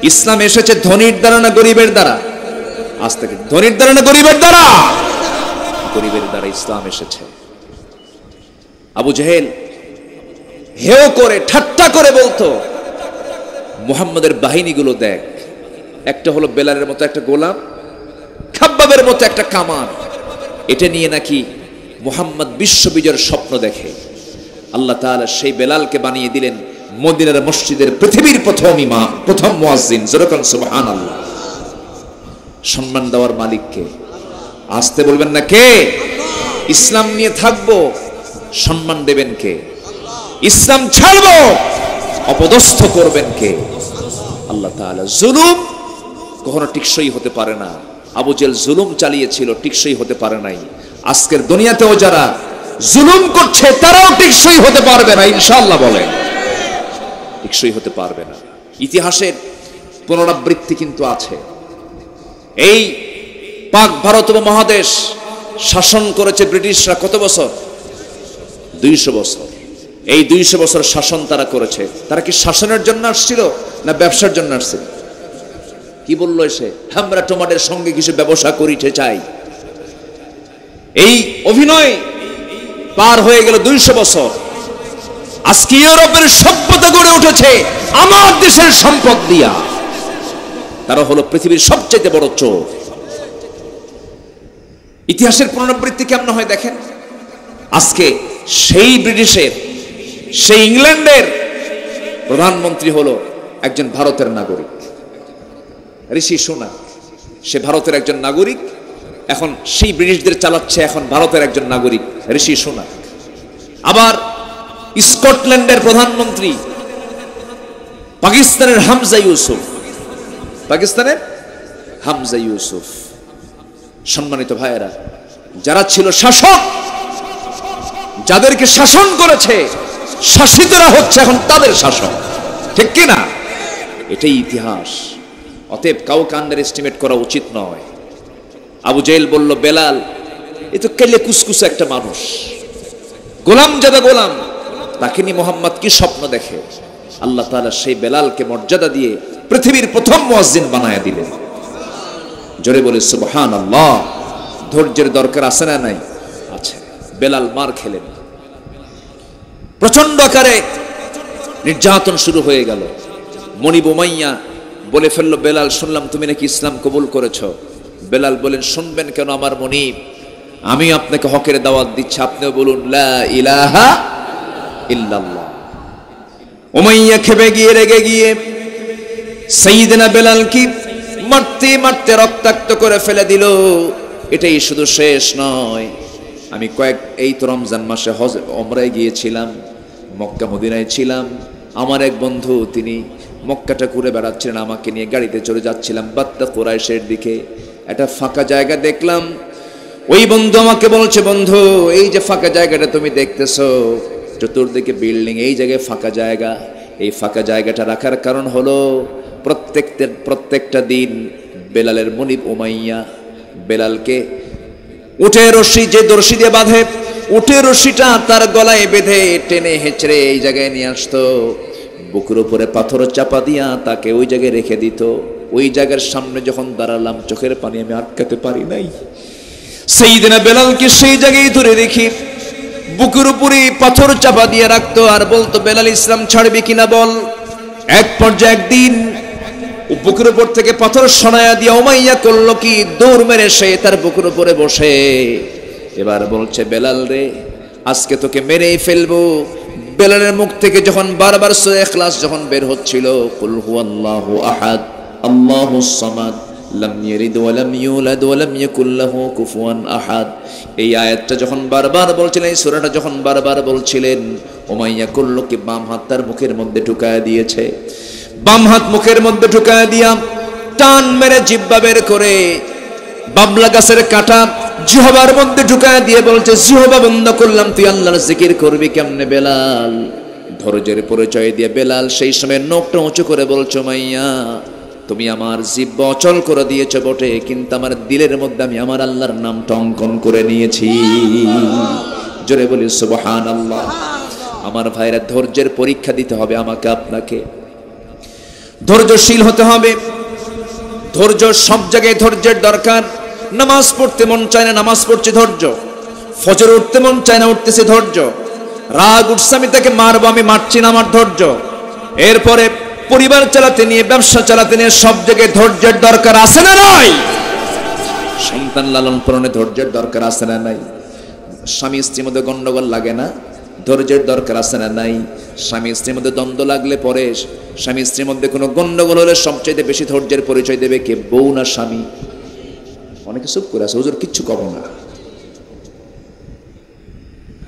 ইসলাম এসেছে ধনীর দ্বারা না গরিবের দ্বারা? আজ থেকে ধনীর দ্বারা না গরিবের দ্বারা? গরিবের দ্বারা ইসলাম এসেছে। আবু জেহেল হেও করে ঠাট্টা করে বলতো, মুহাম্মাদের বাহিনীগুলো দেখ, একটা হলো বেলালের মতো একটা গোলাম, খাব্বাবের মতো একটা কামার, এটা নিয়ে নাকি মুহাম্মদ বিশ্ব বিজয়ের স্বপ্ন দেখে। আল্লাহ তাআলা সেই বেলালকে বানিয়ে দিলেন মদিনার মসজিদের পৃথিবীর প্রথম ইমাম, প্রথম মুয়াজ্জিন। যেরকম সুবহানাল্লাহ। সম্মান দেওয়ার মালিককে আসতে বলবেন না কে? ইসলাম নিয়ে থাকবো, সম্মান দেবেন কে? ইসলাম ছাড়বো, অপদস্থ করবেন কে? আল্লাহ তাআলা। জুলুম কখনো টিকসই হতে পারে না। আবু জেহেল জুলুম চালিয়েছিল, টিকসই হতে পারে নাই। আজকের দুনিয়াতেও যারা জুলুম করছে তারাও টিকসই হতে পারবে না ইনশাআল্লাহ। বলেন টিকসই হতে পারবে না। ইতিহাসের পুনরাবৃত্তি কিন্তু আছে। এই পাক ভারত মহাদেশ শাসন করেছে ব্রিটিশরা কত বছর? 200 বছর। এই 200 বছর শাসন তারা করেছে। তারা কি শাসনের জন্য আসছিল না ব্যবসার জন্য আসছিল? কি বললো এসে? আমরা তোমাদের সঙ্গে কিছু ব্যবসা করিতে চাই। এই অভিনয় পার হয়ে গেল 200 বছর। আজকে ইউরোপের সভ্যতা গড়ে উঠেছে আমার দেশের সম্পদ দিয়া। তারা হলো পৃথিবীর সবচেয়ে বড় চোর। ইতিহাসের পুনরাবৃত্তি কেমন হয় দেখেন। আজকে সেই ব্রিটিশের, সেই ইংল্যান্ডের প্রধানমন্ত্রী হলো একজন ভারতের নাগরিক, ঋষি সুনাক। সে ভারতের একজন নাগরিক, এখন সেই ব্রিটিশদের চালাচ্ছে এখন ভারতের একজন নাগরিক ঋষি সুনাক। আবার স্কটল্যান্ডের প্রধানমন্ত্রী পাকিস্তানের হামজা ইউসুফ, পাকিস্তানের হামজা ইউসুফ। সম্মানিত ভাইয়েরা, যারা ছিল শাসক, যাদেরকে শাসন করেছে, শাসিতরা হচ্ছে এখন তাদের শাসক, ঠিক কিনা? এটাই ইতিহাস। অতএব কাউকে আন্ডার এস্টিমেট করা উচিত নয়। আবু জেহেল বলল, বেলাল এ তো কেলে কুসকুস একটা মানুষ, গোলাম যাদা গোলাম, তাকে নিয়ে মোহাম্মদ কি স্বপ্ন দেখে। আল্লাহ তাআলা সেই বেলালকে মর্যাদা দিয়ে পৃথিবীর প্রথম মুয়াজ্জিন বানায় দিলেন। জোরে বলে সুবহানাল্লাহ। ধৈর্যের দরকার আছে না নাই? আছে। বেলাল মার খেলেন, প্রচন্ড আকারে নির্যাতন শুরু হয়ে গেল। মনিব উমাইয়া বলে ফেললো, বেলাল শুনলাম তুমি নাকি ইসলাম কবুল করেছো। বেলাল বলেন, শুনবেন কেন আমার মনিব, আমি আপনাকে হকের দাওয়াত দিচ্ছি, আপনিও বলুন লা ইলাহা ইল্লাল্লাহ। উমাইয়া খেপে গিয়ে রেগে গিয়ে সাইয়েদনা বেলাল কি মারতে মারতে রক্তাক্ত করে ফেলে দিল। এটাই শুধু শেষ নয়, আমি এই তো রমজান মাসে হজ ওমরায় গিয়েছিলাম, মক্কা মদিনায় ছিলাম, আমার এক বন্ধু তিনি মক্কাটা ঘুরে বেড়াচ্ছিলেন, আমাকে নিয়ে গাড়িতে চলে যাচ্ছিলাম বাত্তা কুরাইশের দিকে। একটা ফাঁকা জায়গা দেখলাম, ওই বন্ধু আমাকে বলছে, বন্ধু এই যে ফাঁকা জায়গাটা তুমি দেখতেছো, চতুর্দিকে বিল্ডিং, এই জায়গায় ফাঁকা জায়গা। এই ফাঁকা জায়গাটা রাখার কারণ হলো প্রত্যেকটা দিন বেলালের মুনিব উমাইয়া বেলালকে উঠে রশি, যে রশি দিয়ে বাঁধে, উঠে রশিটা তার গলায় বেঁধে টেনে হেঁচড়ে এই জায়গায় নিয়ে আসতো, বুকের উপরে পাথর চাপা দিয়া তাকে ওই জায়গায় রেখে দিত। ওই জায়গার সামনে যখন দাঁড়ালাম, চোখের পানি আমি আটকাতে পারি নাই। সাইয়েদনা বেলালকে সেই জায়গায় ধরে রেখে বুকের উপরে পাথর চাপা দিয়ে রাখতো আর বলতো, বেলাল ইসলাম ছাড়বি কিনা বল। এক পর্যায়ে একদিন বুকের উপর থেকে পাথর সরায়া দিয়ে উমাইয়া করলো কি, দৌড় মেরে সে তার বুকের উপরে বসে এবার বলছে, বেলাল রে আজকে তোকে মেরেই ফেলবো। বেলালের মুখ থেকে যখন বারবার সূরা ইখলাস যখন বের হচ্ছিল, কুল হুয়াল্লাহু আহাদ আল্লাহুস সামাদ লাম ইয়ালিদ ওয়া লাম ইউলাদ ওয়া লাম ইয়াকুল লাহু কুফুয়ান আহাদ, এই আয়াতটা যখন বারবার বলছিলেন, এই সূরাটা যখন বারবার বলছিলেন, উমাইয়া করলো কি, বাম হাত তার মুখের মধ্যে ঢুকায় দিয়েছে। বাম হাত মুখের মধ্যে ঢুকায় দিয়া টান মেরে জিহ্বা বের করে বাবলা গাছের কাঁটা জিহ্বার মধ্যে ঢুকায় দিয়ে বলছে, জিহ্বা বন্ধ করলাম, তুই আল্লাহর জিকির করবি কেমনে বেলাল। ধৈর্যের পরিচয় দিয়ে বেলাল সেই সময় নখটা উঁচু করে বলছো, মাইয়া তুমি আমার জিহ্বা অচল করে দিয়েছো বটে, কিন্তু আমার দিলের মধ্যে আমি আমার আল্লাহর নামটা অঙ্কন করে নিয়েছি। জোরে বলি সুবহানাল্লাহ। আমার ভাইরা, ধৈর্যের পরীক্ষা দিতে হবে আমাকে আপনাকে, ধৈর্যশীল হতে হবে। ধৈর্য সব জায়গায় ধৈর্যের দরকার। নামাজ পড়তে মন চায় না, নামাজ পড়ছে ধৈর্য। ফজর উঠতে মন চায় না, উঠতেছে ধৈর্য। রাগ উঠছে, আমি তাকে মারবো, আমি মারছি না, আমার ধৈর্য। এরপরে পরিবার চালাতে নিয়ে, ব্যবসা চালাতে নিয়ে সব জায়গায় ধৈর্যের দরকার আছে না নাই? সন্তান লালন পালনে ধৈর্যের দরকার আছে না নাই? স্বামী স্ত্রীর মধ্যে গন্ডগোল লাগে না, ধৈর্যের দরকার আছে না নাই? স্বামী স্ত্রীর মধ্যে দ্বন্দ্ব লাগলে পরে, স্বামী স্ত্রীর মধ্যে কোনো গন্ডগোল হলে সবচেয়ে বেশি ধৈর্যের পরিচয় দেবে কে? বউ না স্বামী? অনেকে চুপ করে আছে, হুজুর কিচ্ছু কব না।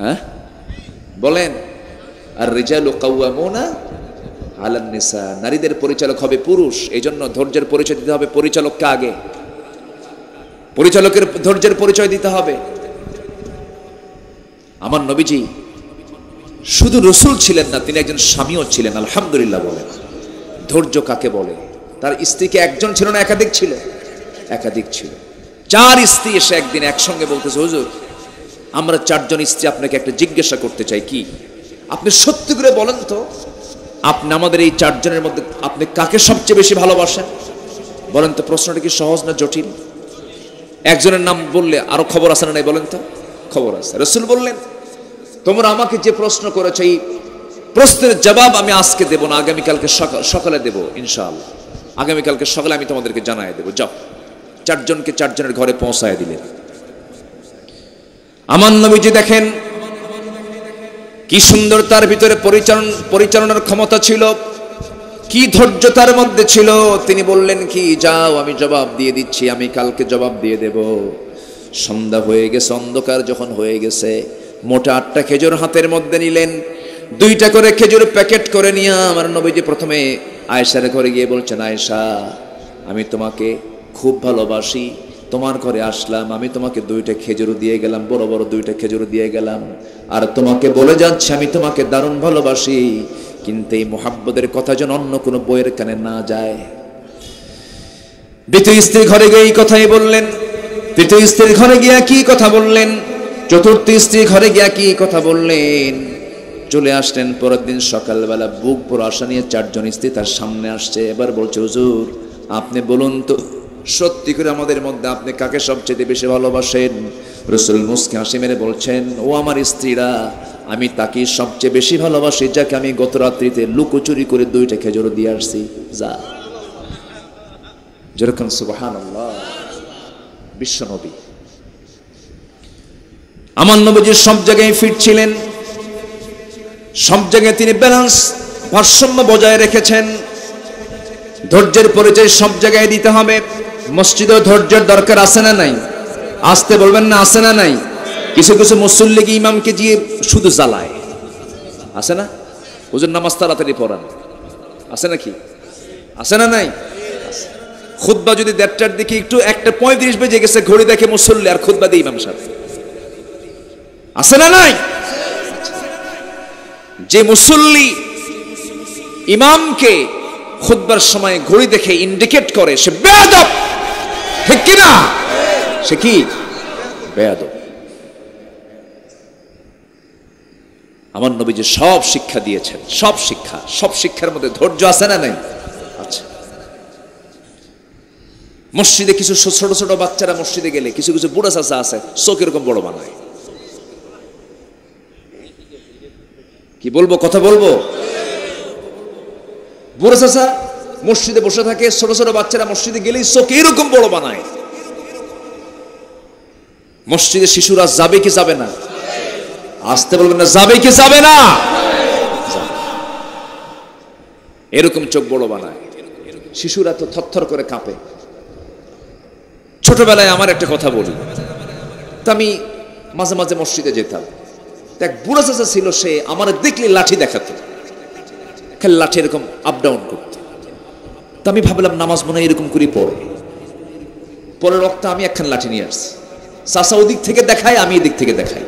হ্যাঁ বলেন, আর রিজালু কাওয়ামুনা আলান নিসা, নারীদের পরিচালক হবে পুরুষ। এই জন্য ধৈর্যের পরিচয় দিতে হবে পরিচালককে আগে, পরিচালকের ধৈর্যের পরিচয় দিতে হবে। আমার নবীজি শুধু রসুল ছিলেন না, তিনি একজন স্বামীও ছিলেন। আলহামদুলিল্লাহ বলেন। ধৈর্য কাকে বলে? তার স্ত্রীকে একজন ছিল না, একাধিক ছিল? একাধিক ছিল। 4 স্ত্রী এসে একদিন একসঙ্গে বলতেছে, হুজুর আমরা 4 জন স্ত্রী আপনাকে একটা জিজ্ঞাসা করতে চাই। কি? আপনি সত্যি করে বলেন তো, আপনি আমাদের এই 4 জনের মধ্যে আপনি কাকে সবচেয়ে বেশি ভালোবাসেন? বলেন তো, প্রশ্নটা কি সহজ না জটিল? একজনের নাম বললে আরো খবর আছে না নাই? বলেন তো, খবর আছে। রাসূল বললেন, তোমরা আমাকে যে প্রশ্ন করেছো, এই প্রশ্নের জবাব আমি আজকে দেব না, আগামীকালকে সকালে দেব ইনশাআল্লাহ। আগামীকালকে সকালে আমি তোমাদেরকে জানাই দেব। যাও। 4 জনকে 4 জনের ঘরে পৌঁছায় দিলেন। আমার নবীজি দেখেন কি সুন্দর তার ভিতরে পরিচালনার ক্ষমতা ছিল, কি ধৈর্য তার মধ্যে ছিল। তিনি বললেন কি, যাও আমি জবাব দিয়ে দিচ্ছি, আমি কালকে জবাব দিয়ে দেব। সন্ধ্যা হয়ে গেছে, অন্ধকার যখন হয়ে গেছে, মোটা 8টা খেজুর হাতের মধ্যে নিলেন, 2টা করে খেজুর প্যাকেট করে নিয়ে আমার নবীজি প্রথমে আয়েশার ঘরে গিয়ে বলছেন, আয়েশা আমি তোমাকে খুব ভালোবাসি, তোমার ঘরে আসলাম, আমি তোমাকে 2টা খেজুর দিয়ে গেলাম, বড় বড় 2টা খেজুর দিয়ে গেলাম, আর তোমাকে বলে যাচ্ছে আমি তোমাকে দারুণ ভালোবাসি, কিন্তু এই মোহাব্বতের কথা যেন অন্য কোনো বইয়ের কানে না যায়। দ্বিতীয় স্ত্রীর ঘরে গিয়ে এই কথাই বললেন, তৃতীয় স্ত্রীর ঘরে গিয়া কি কথা বললেন, চতুর্থ স্ত্রীর ঘরে গিয়া কি কথা বললেন। চলে আসলেন পরের দিন সকালবেলা, বুক পুরো আশা নিয়ে 4 জন স্ত্রী তার সামনে আসছে। এবার বলছে, হুজুর আপনি বলুন তো, সত্যি করে আমাদের মধ্যে আপনি কাকে সবচেয়ে বেশি ভালোবাসেন? রাসূল মুস্কি হাসি মেরে বলছেন, ও আমার স্ত্রীরা, আমি তাকে সবচেয়ে বেশি ভালোবাসি যাকে আমি গত রাত্রিতে লুকোচুরি করে 2টা খেজুর দিয়ে আসছি। যা, যেরকম সুবহানাল্লাহ। বিশ্ব নবী আমার নবীজি সব জায়গায় ফিট ছিলেন, সব জায়গায় তিনি ব্যালেন্স, ভারসাম্য বজায় রেখেছেন। ধৈর্যের পরিচয় সব জায়গায় দিতে হবে। মসজিদেও ধৈর্যের দরকার আছে না নাই? আসতে বলবেন না, আছে না নাই? কিছু কিছু মুসল্লিকে ইমামকে দিয়ে শুধু জ্বালায়, আছে না? হুজুর নামাজ তাড়াতাড়ি পড়ান, আছে নাকি? আছে না নাই? খুতবা যদি 1:30টার দিকে একটু 1:35 বেজে গেছে, ঘড়ি দেখে মুসল্লি আর খুতবা দিয়ে ইমাম সাহেব, আছে না নাই? যে মুসল্লি ইমামকে খুতবার সময় ঘড়ি দেখে ইন্ডিকেট করে সে বেয়াদব, ঠিক কি না? সে কি বেয়াদব। আমার নবীজি সব শিক্ষা দিয়েছেন, সব শিক্ষা, সব শিক্ষার মধ্যে ধৈর্য আছে না নাই? আচ্ছা, মসজিদে কিছু ছোট ছোট বাচ্চারা মসজিদে গেলে কিছু কিছু বুড়া চাচা আছে চোখ এরকম বড় বানায়, কি বলবো, কথা বলবো? বুড়া চাচা মসজিদে বসে থাকে, ছোট ছোট বাচ্চারা মসজিদে গেলেই চোখ এরকম বড় বানায়। মসজিদে শিশুরা যাবে কি যাবে না? আসতে বলবেন না, যাবে কি যাবে না? এরকম চোখ বড় বানায়, শিশুরা তো থরথর করে কাঁপে। ছোটবেলায় আমার একটা কথা বলি, তা আমি মাঝে মাঝে মসজিদে যেতাম, এক বুড়া চাচা ছিল, সে আমার দেখলে লাঠি দেখাতো, খালি লাঠি এরকম আপ ডাউন করত। তা আমি ভাবলাম নামাজ মনে এরকম করে পড়ে, পরের রক্ত আমি একখান লাঠি নিয়ে আসছি, চাচা ওদিক থেকে দেখায়, আমি এদিক থেকে দেখাই।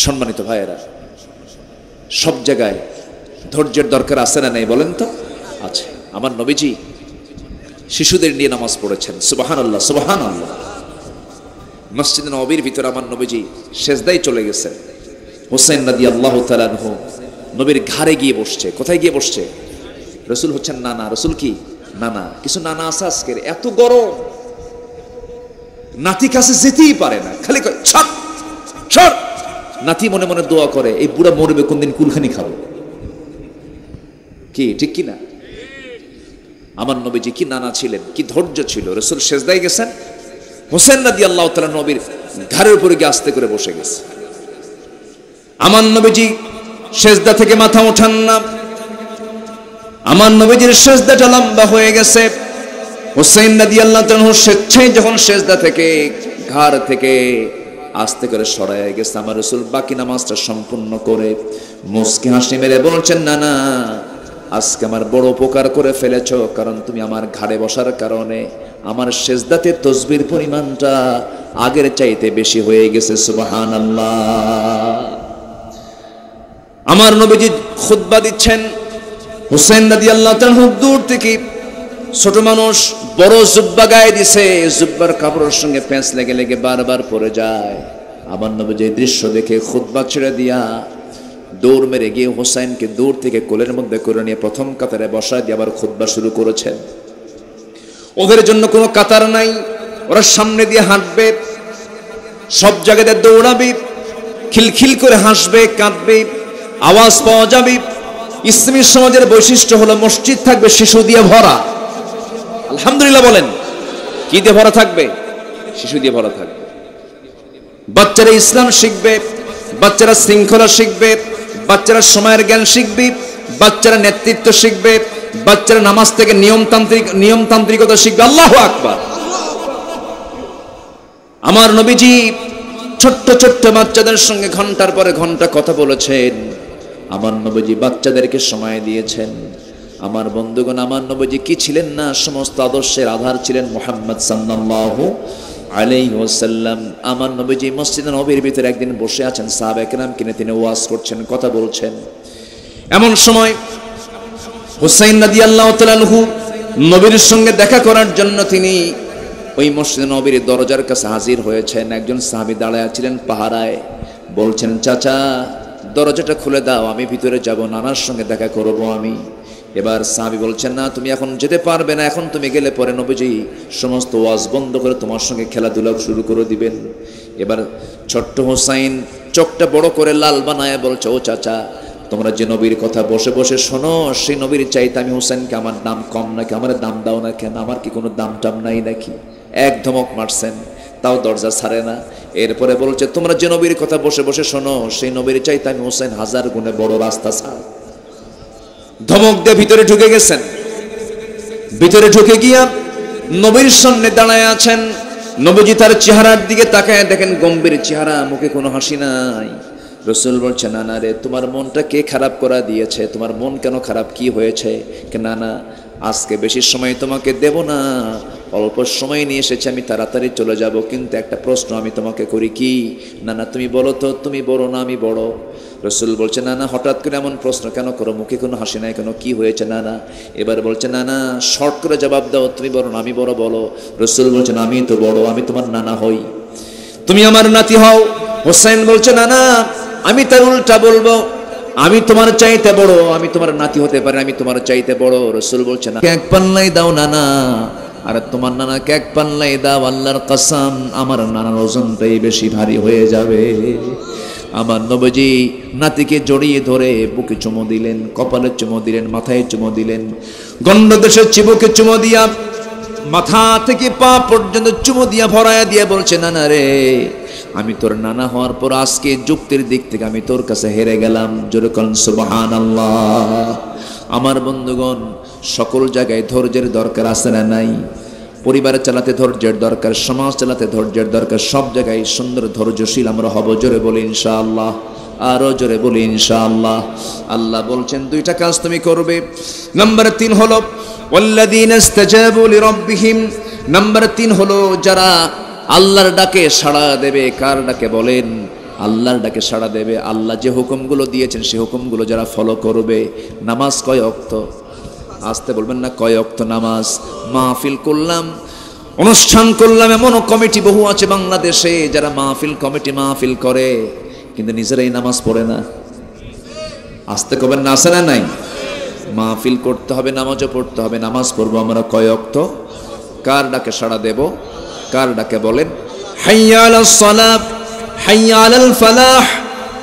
সম্মানিত ভাইয়েরা, সব জায়গায় ধৈর্যের দরকার আছে না নাই বলেন তো? আছে। আমার নবীজি শিশুদের নিয়ে নামাজ পড়েছেন, সুবহানাল্লাহ সুবহানাল্লাহ। মসজিদে নববীর ভিতরে আমার নবীজি সেজদায় চলে গেছেন। হুসাইন রাদিয়াল্লাহু তাআলা আনহু নবীর ঘাড়ে গিয়ে বসছে। কোথায় গিয়ে বসছে? রাসূল হচ্ছেন নানা। রাসূল কি নানা? কিছু নানা আছে আজকের এত গরম, নাতি কাছে যেতেই পারে না, খালি কয় ছাড় ছাড়। নাতি মনে মনে দোয়া করে, এই বুড়া মরবে কোনদিন, কুলখানি খাবো। কি ঠিক কি না? আমার নবীজি কি নানা ছিলেন, কি ধৈর্য ছিল। রাসূল সেজদায় গেছেন, হোসেন রাদিয়াল্লাহু তাআলা নবীর ঘাড়ের উপরে গিয়ে আস্তে করে বসে গেছে। আমার নবীজি সেজদা থেকে মাথা ওঠান না। আমার নবীজির সেজদাটা লম্বা হয়ে গেছে। হোসেন রাদিয়াল্লাহু তাআলা স্বেচ্ছায় যখন সেজদা থেকে ঘাড় থেকে আস্তে করে সরায় গেছে, আমার রাসূল বাকি নামাজটা সম্পূর্ণ করে মুস্কি হাসি মেরে বলছেন, না না, আজকে আমার বড় উপকার করে ফেলেছ, কারণ তুমি আমার ঘাড়ে বসার কারণে আমার সেজদাতে তসবির পরিমাণটা আগের চাইতে বেশি হয়ে গেছে। সুবহানাল্লাহ। আমার নবীজি খুতবা দিচ্ছেন, হুসাইন রাদিয়াল্লাহু তাআলা দূর থেকে, ছোট মানুষ বড় জুব্বা গায়ে দিছে, জুব্বার কাপড়ের সঙ্গে প্যাঁচ লেগে লেগে বারবার পড়ে যায়। আমার নবীজি এই দৃশ্য দেখে খুতবা ছেড়ে দিয়া দৌড় মেরে গিয়ে হোসাইনকে দূর থেকে কোলের মধ্যে করে নিয়ে প্রথম কাতারে বসায় দিয়ে আবার খুতবা শুরু করেছেন। ওদের জন্য কোনো কাতার নাই, ওরা সামনে দিয়ে হাঁটবে, সব জায়গাতে দৌড়াবে, খিলখিল করে হাসবে, কাঁদবে, আওয়াজ পাওয়া যাবে। ইসলামী সমাজের বৈশিষ্ট্য হলো মসজিদ থাকবে শিশু দিয়ে ভরা। আলহামদুলিল্লাহ বলেন, কি দিয়ে ভরা থাকবে? শিশু দিয়ে ভরা থাকবে। বাচ্চারা ইসলাম শিখবে, বাচ্চারা শৃঙ্খলা শিখবে, বাচ্চারা সময়ের জ্ঞান শিখবে, বাচ্চারা নেতৃত্ব শিখবে, বাচ্চারা নামাজ থেকে নিয়মতান্ত্রিকতা শিখবে। আল্লাহু আকবার। আমার নবীজি ছোট্ট ছোট্ট বাচ্চাদের সঙ্গে ঘন্টার পরে ঘন্টা কথা বলেছেন। আমার নবীজি বাচ্চাদেরকে সময় দিয়েছেন। আমার বন্ধুগণ, আমার নবীজি কি ছিলেন না? সমস্ত আদর্শের আধার ছিলেন মুহাম্মদ সাল্লাল্লাহু আলাইহি ওয়াসাল্লাম। আমার নবীজি মসজিদে নববীর ভিতরে একদিন বসে আছেন, সাহাবায়ে কেরামকে নিয়ে তিনি ওয়াজ করছেন, কথা বলছেন। এমন সময় হুসাইন রাদিয়াল্লাহু তাআলা আনহু নবীর সঙ্গে দেখা করার জন্য তিনি ওই মসজিদে নববীর দরজার কাছে হাজির হয়েছেন। একজন সাহাবী দাঁড়ায় ছিলেন পাহারায়, বলছেন, চাচা দরজাটা খুলে দাও, আমি ভিতরে যাব, নানার সঙ্গে দেখা করব আমি। এবার সাহাবী বলছেন, না তুমি এখন যেতে পারবে না, এখন তুমি গেলে পরে নবীজি সমস্ত ওয়াজ বন্ধ করে তোমার সঙ্গে খেলাধুলা শুরু করে দিবেন। এবার ছোট্ট হোসাইন চোখটা বড় করে লাল বানায় বলছে, ও চাচা, তোমরা যে নবীর কথা বসে বসে শোনো, সেই নবীর চাইতে আমি হোসেনকে আমার দাম কম নাকি? আমার দাম দাও না কেন? আমার কি কোনো দাম টাম নাই নাকি? এক ধমক মারছেন, তাও দরজা ছাড়ে না। এরপরে বলছে, তোমরা যে নবীর কথা বসে বসে শোনো, সেই নবীর চাইতে আমি হোসেন হাজার গুণে বড়, রাস্তা ছাড়। ধমক দিয়ে ভিতরে ঢুকে গেছেন। ভিতরে ঢুকে গিয়া নবীর সামনে দাঁড়ায় আছেন। নবীজি তার চেহারার দিকে তাকায় দেখেন গম্ভীর চেহারা, মুখে কোনো হাসি নাই। রসুল বলছে নানা রে, তোমার মনটা কে খারাপ করা দিয়েছে? তোমার মন কেন খারাপ, কি হয়েছে? নানা আজকে বেশি সময় তোমাকে দেব না, অল্প সময় নিয়ে এসেছি, আমি তাড়াতাড়ি চলে যাব, কিন্তু একটা প্রশ্ন আমি তোমাকে করি। কি? নানা তুমি বলো তো, তুমি বড় না আমি বড়? রসুল বলছে নানা হঠাৎ করে এমন প্রশ্ন কেন করো, মুখে কোনো হাসি নাই কেন, কি হয়েছে নানা? এবার বলছে নানা শর্ট করে জবাব দাও, তুমি বড় না আমি বড়, বলো। রসুল বলছেন আমি তো বড়, আমি তোমার নানা হই, তুমি আমার নাতি হও। হোসেন বলছে নানা আমি তার উল্টা বলবো, আমি তোমার চাইতে বড়, আমি তোমার নাতি হতে পারি, আমি তোমার চাইতে বড়। রসুল বলছে না এক পাল্লাই দাও নানা, আর তোমার নানাকে এক পাল্লাই দাও, আল্লাহর কসম আমার নানার ওজনটাই বেশি ভারী হয়ে যাবে। আমার নবীজি নাতিকে জড়িয়ে ধরে বুকে চুমো দিলেন, কপালে চুমো দিলেন, মাথায় চুমো দিলেন, গন্ডদেশের চিবুকে চুমো দিয়া মাথা থেকে পা পর্যন্ত চুমো দিয়া ভরায়া দিয়া বলছে নানা রে, আমি তোর নানা হওয়ার পর আজকে যুক্তির দিক থেকে আমি তোর কাছে হেরে গেলাম। জোরে বলেন সুবহানাল্লাহ। আমার বন্ধুগণ, সকল জায়গায় ধৈর্যের দরকার আছে না নাই? পরিবার চালাতে ধৈর্যের দরকার, সমাজ চালাতে ধৈর্যের দরকার, সব জায়গায় সুন্দর ধৈর্যশীল আমরা হব। জোরে বলি ইনশাআল্লাহ, আরো জোরে বলি ইনশাআল্লাহ। আল্লাহ বলছেন দুইটা কাজ তুমি করবে। নাম্বার 3 হলো ওয়াল্লাযীনা ইসতাজাবু লিরাব্বিহিম। নাম্বার 3 হলো যারা আল্লাহর ডাকে সাড়া দেবে। কার ডাকে বলেন? আল্লাহর ডাকে সাড়া দেবে। আল্লাহ যে হুকুমগুলো দিয়েছেন সেই হুকুমগুলো যারা ফলো করবে। নামাজ কয় ওয়াক্ত? আসতে বলবেন না, কয় ওয়াক্ত নামাজ? মাহফিল করলাম, অনুষ্ঠান করলাম, এমনও কমিটি বহু আছে বাংলাদেশে যারা মাহফিল কমিটি মাহফিল করে কিন্তু নিজেরাই নামাজ পড়ে না। আসতে কবেন না, আছে না নাই? মাহফিল করতে হবে, নামাজও পড়তে হবে, নামাজ পড়বো আমরা কয় ওয়াক্ত? কার ডাকে সাড়া দেব? কার ডাকে বলেন? হাইয়া আলাস সালাহ, হাইয়া আলাল ফালাহ,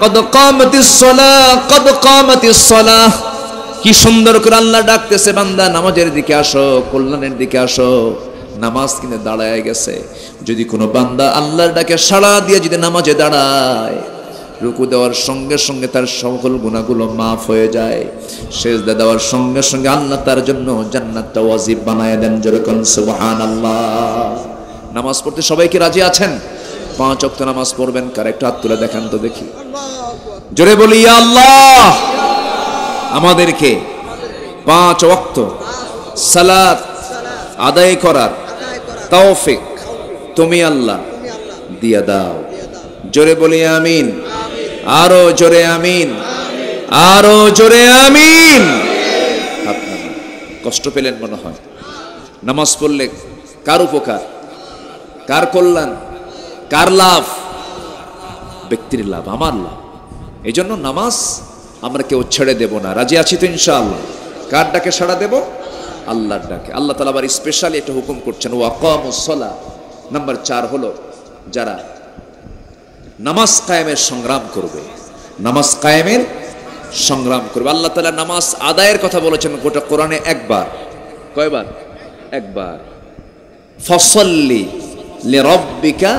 কদ কামাতিস সালাহ, কদ কামাতিস সালাহ। কি সুন্দর করে আল্লাহ ডাকতেছে, বান্দা নামাজের দিকে আসো, কল্যাণের দিকে আসো। নামাজ কিন্তু দাঁড়ায় গেছে। যদি কোনো বান্দা আল্লাহর ডাকে সাড়া দিয়ে যদি নামাজে দাঁড়ায়, রুকু দেওয়ার সঙ্গে সঙ্গে তার সকল গুনাহগুলো মাফ হয়ে যায়। সেজদা দেওয়ার সঙ্গে সঙ্গে আল্লাহ তার জন্য জান্নাতটা ওয়াজিব বানায় দেন। যেরকম সুবহানাল্লাহ। নামাজ পড়তে সবাই কি রাজি আছেন? 5 ওয়াক্ত নামাজ পড়বেন। কার একটা হাত তুলে দেখান তো দেখি। জোরে বলি ইয়া আল্লাহ। আমাদেরকে 5 ওয়াক্ত সালাত আদায় করার তৌফিক তুমি আল্লাহ দিয়া দাও। জোরে বলি আমিন, আরো জোরে আমিন, আরো জোরে আমিন। আপনারা কষ্ট পেলেন মনে হয়। নামাজ পড়লে কার উপকার, কার কল্যাণ, কার লাভ? ব্যক্তির লাভ, আমার লাভ। এই জন্য নামাজ আমরা কেউ ছেড়ে দেব না। রাজি আছি তো ইনশাআল্লাহ? কার ডাকে সাড়া দেব? আল্লাহর ডাকে। আল্লাহ তাআলা আবার স্পেশালি একটা হুকুম করছেন, ওয়াকামুস সালাহ। নাম্বার 4 হলো যারা নামাজ কায়েমের সংগ্রাম করবে। নামাজ কায়েমের সংগ্রাম করবে। আল্লাহ তাআলা নামাজ আদায়ের কথা বলেছেন গোটা কোরআনে একবার। কয়বার? একবার। ফসল্লি লিরাব্বিকা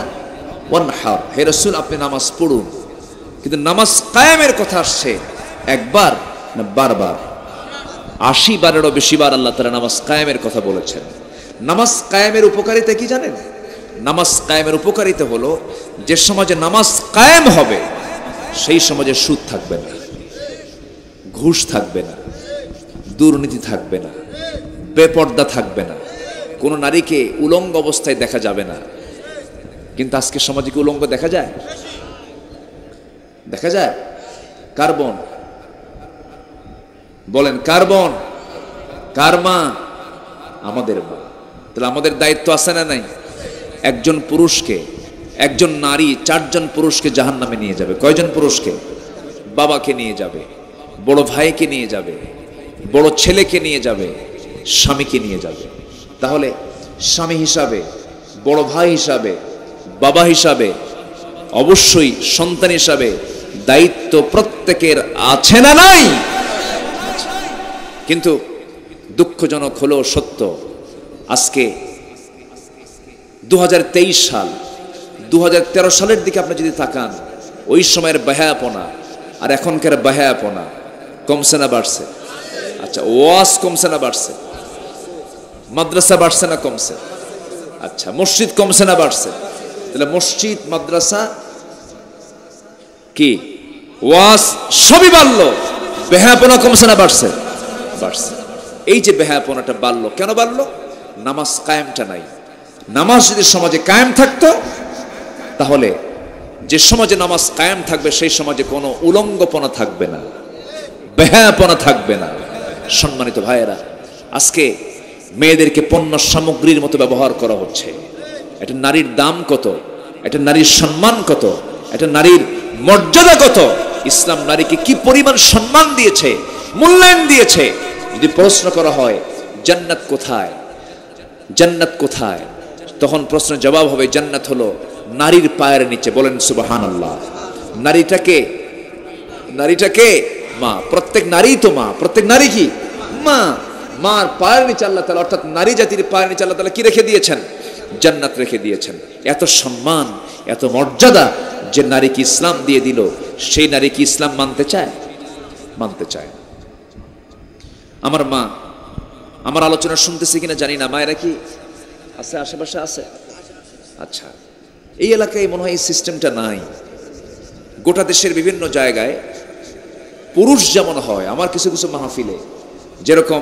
ওয়ানহার। হে রাসূল আপনি নামাজ পড়ুন। কিন্তু নামাজ কায়েমের কথা আসছে একবার না বারবার? 80 বারেরও বেশি বার আল্লাহ তাআলা নামাজ কায়েমের কথা বলেছেন। নামাজ কায়েমের উপকারিতা কি জানেন? নামাজ কায়েমের উপকারিতা হলো যে সমাজে নামাজ কায়েম হবে সেই সমাজে সুদ থাকবে না, ঘুষ থাকবে না, দুর্নীতি থাকবে না, বেপর্দা থাকবে না, কোনো নারীকে উলঙ্গ অবস্থায় দেখা যাবে না। কিন্তু আজকে সমাজে কি উলঙ্গ দেখা যায়? দেখা যায়? কার বোন বলেন? কার বোন? কার মা? আমাদের মা। তাহলে আমাদের দায়িত্ব আছে না নাই? একজন পুরুষকে, একজন নারী 4 জন পুরুষকে জাহান্নামে নিয়ে যাবে। কয়জন পুরুষকে? বাবাকে নিয়ে যাবে, বড় ভাইকে নিয়ে যাবে, বড় ছেলেকে নিয়ে যাবে, স্বামীকে নিয়ে যাবে। তাহলে স্বামী হিসাবে, বড় ভাই হিসাবে, বাবা হিসাবে, অবশ্যই সন্তান হিসাবে দায়িত্ব প্রত্যেকের আছে না নাই? কিন্তু দুঃখজনক হলেও সত্য, আজকে 2023 সাল, 2013 সালের দিকে আপনি যদি তাকান, ওই সময়ের বাহায়াপনা আর এখনকার বাহায়াপনা কমছে না বাড়ছে? আচ্ছা, ওয়াজ কমছে না বাড়ছে? মাদ্রাসা বাড়ছে না কমছে? আচ্ছা, মসজিদ কমছে না বাড়ছে? তাহলে মসজিদ মাদ্রাসা কি ওয়াজ সবই বাড়লো, বেহায়াপনা কমছে না বাড়ছে? বাড়ছে। এই যে বেহায়াপনাটা বাড়লো, কেন বাড়লো? নামাজ কায়েমটা নাই। নামাজ যদি সমাজে কায়েম থাকতো, তাহলে যে সমাজে নামাজ কায়েম থাকবে সেই সমাজে কোনো উলঙ্গপনা থাকবে না, বেহায়াপনা থাকবে না। সম্মানিত ভাইয়েরা, আজকে মেয়েদেরকে পণ্য সামগ্রীর মতো ব্যবহার করা হচ্ছে। এটা নারীর দাম কত, এটা নারীর সম্মান কত, এটা নারীর মর্যাদা কত, ইসলাম নারীকে কি পরিমাণ সম্মান দিয়েছে, মূল্যায়ন দিয়েছে। যদি প্রশ্ন করা হয় জান্নাত কোথায়, জান্নাত কোথায়, তখন প্রশ্নের জবাব হবে জান্নাত হলো নারীর পায়ের নিচে। বলেন সুবহানাল্লাহ। নারীটাকে, নারীটাকে মা, প্রত্যেক নারী তো মা, প্রত্যেক নারী কি মা। মার পায়ের নিচে আল্লাহ তাআলা, অর্থাৎ নারী জাতির পায়ের নিচে আল্লাহ তাআলা কি রেখে দিয়েছেন? জান্নাত রেখে দিয়েছেন। এত সম্মান, এত মর্যাদা যে নারীকে ইসলাম দিয়ে দিল, সেই নারী কি ইসলাম মানতে চায়? মানতে চায়। আমার মা, আমার আলোচনা শুনতেছি কিনা জানি না, মায়েরা কি আছে আশেপাশে? আছে। আচ্ছা, এই এলাকায় মনে হয় এই সিস্টেমটা নাই। গোটা দেশের বিভিন্ন জায়গায় পুরুষ যেমন হয়, আমার কিছু কিছু মাহফিলে, যেরকম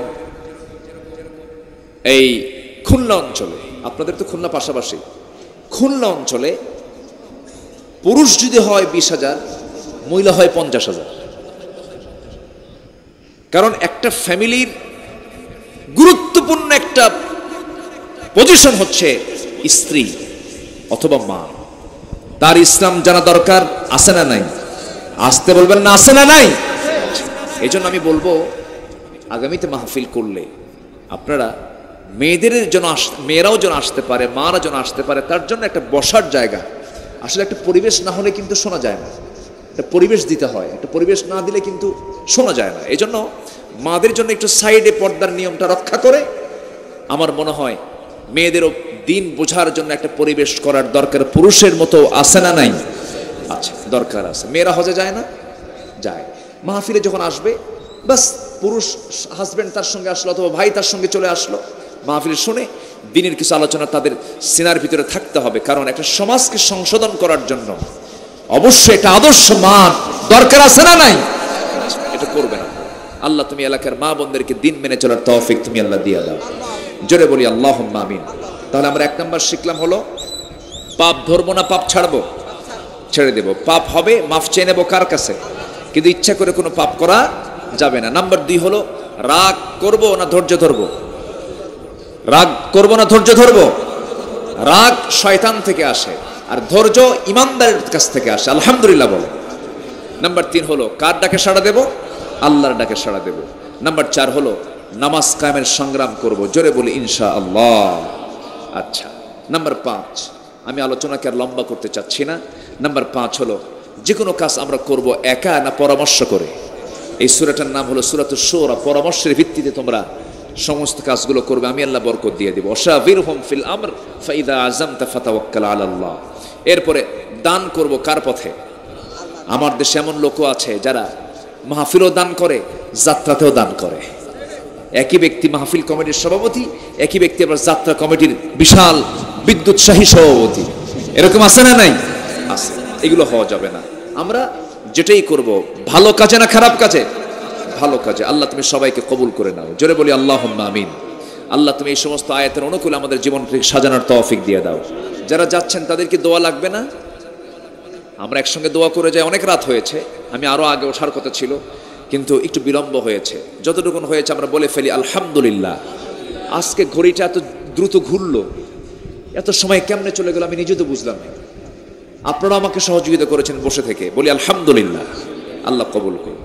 এই খুলনা অঞ্চলে, আপনাদের তো খুলনা পাশাপাশি, খুলনা অঞ্চলে পুরুষ যদি হয় 20,000, মহিলা হয় 50,000। কারণ একটা ফ্যামিলির গুরুত্বপূর্ণ একটা পজিশন হচ্ছে স্ত্রী অথবা মা। তার ইসলাম জানা দরকার, আছে না নাই? আসতে বলবেন না, আছে না নাই? এই জন্য আমি বলবো, আগামীতে মাহফিল করলে আপনারা মেয়েদের জন্য, মেয়েরাও যেন আসতে পারে, মারা যেন আসতে পারে, তার জন্য একটা বসার জায়গা, আসলে একটা পরিবেশ না হলে কিন্তু শোনা যায় না। একটা পরিবেশ দিতে হয়, একটা পরিবেশ না দিলে কিন্তু শোনা যায় না। এই জন্য মাদের জন্য একটু সাইডে পর্দার নিয়মটা রক্ষা করে, আমার মনে হয় মেয়েদেরও দিন বোঝার জন্য একটা পরিবেশ করার দরকার। পুরুষের মতো আছে না নাই? আচ্ছা, দরকার আছে। মেয়েরা হজে যায় না? যায়। মাহফিলে যখন আসবে, বাস পুরুষ হাজবেন্ড তার সঙ্গে আসলো অথবা ভাই তার সঙ্গে চলে আসলো, মাহফিল শুনে দিনের কিছু আলোচনা তাদের সিনার ভিতরে থাকতে হবে। কারণ একটা সমাজকে সংশোধন করার জন্য অবশ্যই একটা আদর্শ মান দরকার আছে না নাই? এটা করবে না। আল্লাহ তুমি এলাকার মা বোনদেরকে দিন মেনে চলার তৌফিক তুমি আল্লাহ দিয়ে দাও। জোরে বলি আল্লাহুম্মা আমিন। তাহলে আমরা 1 নাম্বার শিখলাম হলো, পাপ ধরবো না, পাপ ছাড়বো, ছেড়ে দেব। পাপ হবে, মাফ চেয়ে নেবো কার কাছে, কিন্তু ইচ্ছা করে কোনো পাপ করা যাবে না। নাম্বার 2 হলো, রাগ করবো না ধৈর্য ধরবো? রাগ করবো না ধৈর্য ধরবো? রাগ শয়তান থেকে আসে, আর ধৈর্য ইমানদারের কাছ থেকে আসে। আলহামদুলিল্লাহ বলে। নাম্বার 3 হলো, কার ডাকে সাড়া দেব? আল্লাহর ডাকে সাড়া দেব। নাম্বার 4 হলো, নামাজ কায়েমের সংগ্রাম করব। জোরে বলি ইনশাআল্লাহ। আচ্ছা, নাম্বার 5, আমি আলোচনাকে আর লম্বা করতে চাচ্ছি না। নাম্বার 5 হলো, যে কোনো কাজ আমরা করব একা না পরামর্শ করে। এই সূরাটার নাম হলো সূরাতুশ শুরা। পরামর্শের ভিত্তিতে তোমরা সমস্ত কাজগুলো করবে, আমি আল্লাহ বরকত দিয়ে দেব। ওয়াশাবিরহুম ফিল আমর ফাইদা আযামতা ফাতাওয়াক্কাল আলাল্লাহ। এরপরে দান করব কার পথে? আমার দেশে এমন লোকও আছে যারা মাহফিলও দান করে, যাত্রাতেও দান করে। একই ব্যক্তি মাহফিল কমিটির সভাপতি, একই ব্যক্তি আবার যাত্রা কমিটির বিশাল বিদ্যুৎসাহী সভাপতি। এরকম আছে না নাই? আছে। এগুলো হওয়া যাবে না। আমরা যেটাই করব, ভালো কাজে না খারাপ কাজে? ভালো কাজে। আল্লাহ তুমি সবাইকে কবুল করে নাও। জোরে বলি আল্লাহুম্মা আমিন। আল্লাহ তুমি এই সমস্ত আয়াতের অনুকূলে আমাদের জীবনকে সাজানোর তৌফিক দিয়ে দাও। যারা যাচ্ছেন তাদের কি দোয়া লাগবে না? আমরা একসঙ্গে দোয়া করে যাই। অনেক রাত হয়েছে, আমি আরো আগে ওঠার কথা ছিল, কিন্তু একটু বিলম্ব হয়েছে। যতটুকুন হয়েছে আমরা বলে ফেলি আলহামদুলিল্লাহ। আজকে ঘড়িটা এত দ্রুত ঘুরলো, এত সময় কেমনে চলে গেল আমি নিজে তো বুঝলাম না। আপনারা আমাকে সহযোগিতা করেছেন বসে থেকে, বলি আলহামদুলিল্লাহ। আল্লাহ কবুল করুন।